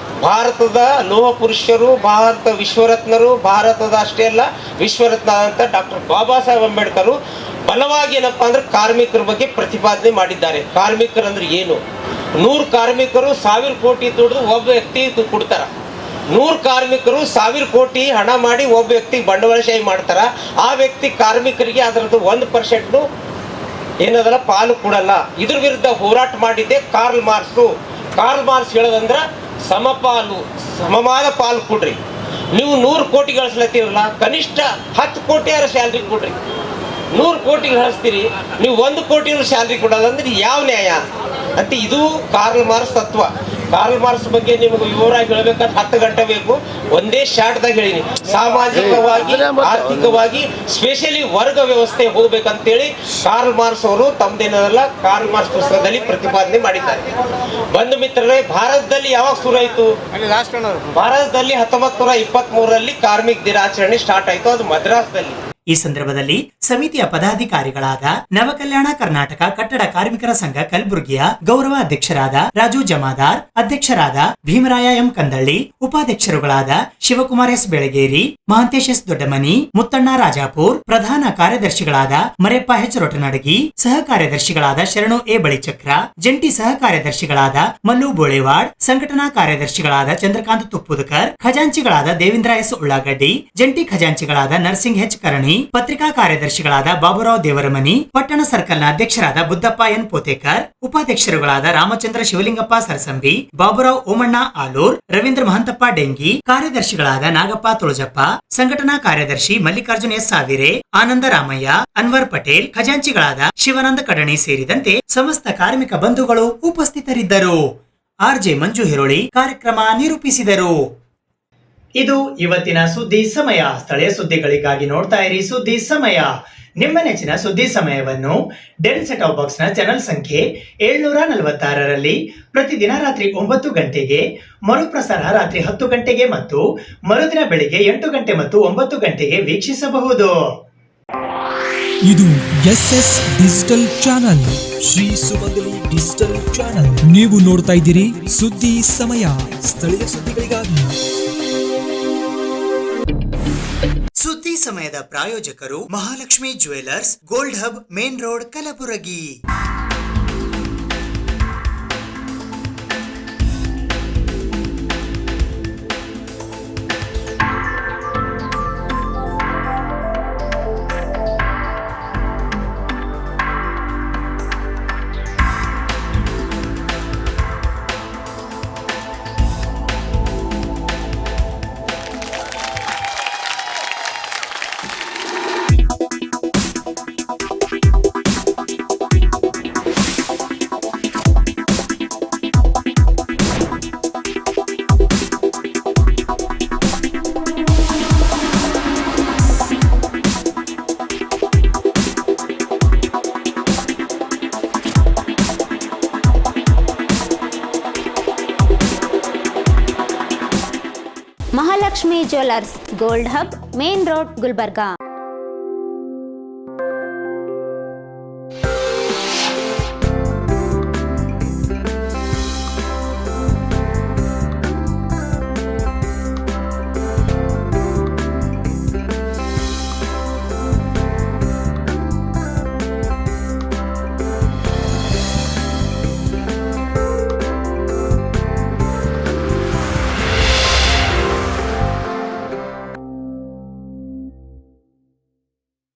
S17: ಭಾರತದ ಲೋಹ ಪುರುಷರು, ಭಾರತ ವಿಶ್ವರತ್ನರು, ಭಾರತದ ಅಷ್ಟೇ ಅಲ್ಲ ವಿಶ್ವರತ್ನ ಅಂತ ಡಾಕ್ಟರ್ ಬಾಬಾ ಸಾಹೇಬ್ ಅಂಬೇಡ್ಕರ್ ಬಲವಾಗಿ ಏನಪ್ಪ ಅಂದ್ರೆ ಕಾರ್ಮಿಕರ ಬಗ್ಗೆ ಪ್ರತಿಪಾದನೆ ಮಾಡಿದ್ದಾರೆ. ಕಾರ್ಮಿಕರಂದ್ರೆ ಏನು? 100 ಕಾರ್ಮಿಕರು 1000 ಕೋಟಿ ದುಡಿದು ಒಬ್ಬ ವ್ಯಕ್ತಿ ಕೊಡ್ತಾರೆ. 100 ಕಾರ್ಮಿಕರು 1000 ಕೋಟಿ ಹಣ ಮಾಡಿ ಒಬ್ಬ ವ್ಯಕ್ತಿ ಬಂಡವಾಳಶಾಹಿ ಮಾಡ್ತಾರೆ. ಆ ವ್ಯಕ್ತಿ ಕಾರ್ಮಿಕರಿಗೆ ಅದರದ್ದು 1% ಏನದಲ್ಲ ಪಾಲು ಕೊಡಲ್ಲ. ಇದ್ರ ವಿರುದ್ಧ ಹೋರಾಟ ಮಾಡಿದ್ದೆ ಕಾರ್ಲ್ ಮಾರ್ಕ್ಸು. ಕಾರ್ಲ್ ಮಾರ್ಕ್ಸ್ ಹೇಳೋದಂದ್ರೆ ಸಮಪಾಲು, ಸಮವಾದ ಪಾಲು ಕೊಡ್ರಿ. ನೀವು 100 ಕೋಟಿ ಗಳಿಸ್ಲತ್ತೀರಲ್ಲ, ಕನಿಷ್ಠ 10 ಕೋಟಿಯಾರ ಸ್ಯಾಲ್ರಿ ಕೊಡ್ರಿ. 100 ಕೋಟಿ ಗಳಿಸ್ತೀರಿ, ನೀವು 1 ಕೋಟಿ ಸ್ಯಾಲ್ರಿ ಕೊಡೋದಂದ್ರೆ ಯಾವ ನ್ಯಾಯ ಅಂತ. ಇದು ಕಾರ್ಲ್ ಮಾರ್ಕ್ಸ್ ತತ್ವ. ಕಾರ್ಲ್ ಮಾರ್ಕ್ಸ್ ಬಗ್ಗೆ ನಿಮಗೆ ವಿವರವಾಗಿ ಹೇಳಬೇಕಾದ್ರೆ 10 ಗಂಟೆ ಬೇಕು. ಒಂದೇ ಶಾರ್ಟ್ದಾಗ ಹೇಳಿನಿ. ಸಾಮಾಜಿಕವಾಗಿ, ಆರ್ಥಿಕವಾಗಿ, ಸ್ಪೆಷಲಿ ವರ್ಗ ವ್ಯವಸ್ಥೆ ಹೋಗ್ಬೇಕಂತೇಳಿ ಕಾರ್ಲ್ ಮಾರ್ಕ್ಸ್ ಅವರು ತಮ್ಮದೇನದಲ್ಲ ಕಾರ್ಲ್ ಮಾರ್ಕ್ಸ್ ಪುಸ್ತಕದಲ್ಲಿ ಪ್ರತಿಪಾದನೆ ಮಾಡಿದ್ದಾರೆ. ಬಂಧು ಮಿತ್ರರೇ, ಭಾರತದಲ್ಲಿ ಯಾವಾಗ ಶುರು ಆಯಿತು? ಭಾರತದಲ್ಲಿ 1923ರಲ್ಲಿ ಕಾರ್ಮಿಕ ದಿನಾಚರಣೆ ಸ್ಟಾರ್ಟ್ ಆಯಿತು. ಅದು ಮದ್ರಾಸ್ದಲ್ಲಿ.
S2: ಈ ಸಂದರ್ಭದಲ್ಲಿ ಸಮಿತಿಯ ಪದಾಧಿಕಾರಿಗಳಾದ ನವಕಲ್ಯಾಣ ಕರ್ನಾಟಕ ಕಟ್ಟಡ ಕಾರ್ಮಿಕರ ಸಂಘ ಕಲಬುರಗಿಯ ಗೌರವ ಅಧ್ಯಕ್ಷರಾದ ರಾಜು ಜಮಾದಾರ್, ಅಧ್ಯಕ್ಷರಾದ ಭೀಮರಾಯ ಎಂ ಕಂದಳ್ಳಿ, ಉಪಾಧ್ಯಕ್ಷರುಗಳಾದ ಶಿವಕುಮಾರ್ ಎಸ್ ಬೆಳಗೇರಿ, ಮಹಾಂತೇಶ್ ಎಸ್ ದೊಡ್ಡಮನಿ, ಮುತ್ತಣ್ಣ ರಾಜಾಪುರ್, ಪ್ರಧಾನ ಕಾರ್ಯದರ್ಶಿಗಳಾದ ಮರೆಪ್ಪ ಹೆಚ್ ರೊಟನಡಗಿ, ಸಹ ಕಾರ್ಯದರ್ಶಿಗಳಾದ ಶರಣು ಎ ಬಳಿಚಕ್ರ, ಜಂಟಿ ಸಹ ಕಾರ್ಯದರ್ಶಿಗಳಾದ ಮಲ್ಲು ಬೋಳೆವಾಡ್, ಸಂಘಟನಾ ಕಾರ್ಯದರ್ಶಿಗಳಾದ ಚಂದ್ರಕಾಂತ್ ತುಪ್ಪುದಕರ್, ಖಜಾಂಚಿಗಳಾದ ದೇವೇಂದ್ರ ಎಸ್ ಉಳ್ಳಾಗಡ್ಡಿ, ಜಂಟಿ ಖಜಾಂಚಿಗಳಾದ ನರ್ಸಿಂಗ್ ಹೆಚ್ ಕರಣಿ, ಪತ್ರಿಕಾ ಕಾರ್ಯದರ್ಶಿಗಳಾದ ಬಾಬುರಾವ್ ದೇವರಮನಿ, ಪಟ್ಟಣ ಸರ್ಕಲ್ನ ಅಧ್ಯಕ್ಷರಾದ ಬುದ್ದಪ್ಪ ಎನ್ ಪೋತೇಕರ್, ಉಪಾಧ್ಯಕ್ಷರುಗಳಾದ ರಾಮಚಂದ್ರ ಶಿವಲಿಂಗಪ್ಪ ಸರಸಂಬಿ, ಬಾಬುರಾವ್ ಓಮಣ್ಣ ಆಲೂರ್, ರವೀಂದ್ರ ಮಹಂತಪ್ಪ ಡೆಂಗಿ, ಕಾರ್ಯದರ್ಶಿಗಳಾದ ನಾಗಪ್ಪ ತುಳಜಪ್ಪ, ಸಂಘಟನಾ ಕಾರ್ಯದರ್ಶಿ ಮಲ್ಲಿಕಾರ್ಜುನ್ ಎಸ್ ಸಾವಿರೆ, ಆನಂದ ರಾಮಯ್ಯ, ಅನ್ವರ್ ಪಟೇಲ್, ಖಜಾಂಚಿಗಳಾದ ಶಿವಾನಂದ ಕಡಣಿ ಸೇರಿದಂತೆ ಸಮಸ್ತ ಕಾರ್ಮಿಕ ಬಂಧುಗಳು ಉಪಸ್ಥಿತರಿದ್ದರು. ಆರ್ಜೆ ಮಂಜು ಹಿರೋಳಿ ಕಾರ್ಯಕ್ರಮ ನಿರೂಪಿಸಿದರು. ಇದು ಇವತ್ತಿನ ಸುದ್ದಿ ಸಮಯ. ಸ್ಥಳೀಯ ಸುದ್ದಿಗಳಿಗಾಗಿ ನೋಡ್ತಾ ಇರಿ ಸುದ್ದಿ ಸಮಯ. ನಿಮ್ಮ ನೆಚ್ಚಿನ ಸುದ್ದಿ ಸಮಯವನ್ನು ಡೆಲ್ ಸೆಟ್ ಆಫ್ ಬಾಕ್ಸ್ ನ ಚಾನೆಲ್ ಸಂಖ್ಯೆ 746ರಲ್ಲಿ ಪ್ರತಿದಿನ ರಾತ್ರಿ 9 ಗಂಟೆಗೆ, ಮರುಪ್ರಸಾರ ರಾತ್ರಿ 10 ಗಂಟೆಗೆ ಮತ್ತು ಮರುದಿನ ಬೆಳಿಗ್ಗೆ 8 ಗಂಟೆ ಮತ್ತು 9 ಗಂಟೆಗೆ ವೀಕ್ಷಿಸಬಹುದು.
S1: ಇದು ಎಸ್ಎಸ್ ಡಿಜಿಟಲ್ ಚಾನಲ್, ಶ್ರೀ ಸುಮಂಗಲಿ ಡಿಜಿಟಲ್ ಚಾನಲ್. ನೀವು ನೋಡ್ತಾ ಇದ್ದೀರಿ ಸುದ್ದಿ ಸಮಯ, ಸ್ಥಳೀಯ ಸುದ್ದಿಗಳಿಗಾಗಿ.
S2: ಸುದ್ದಿ ಸಮಯದ ಪ್ರಾಯೋಜಕರು Mahalakshmi jewellers, gold hub, main road, Kalaburagi.
S3: Lakshmi jewellers gold hub main road Gulbarga.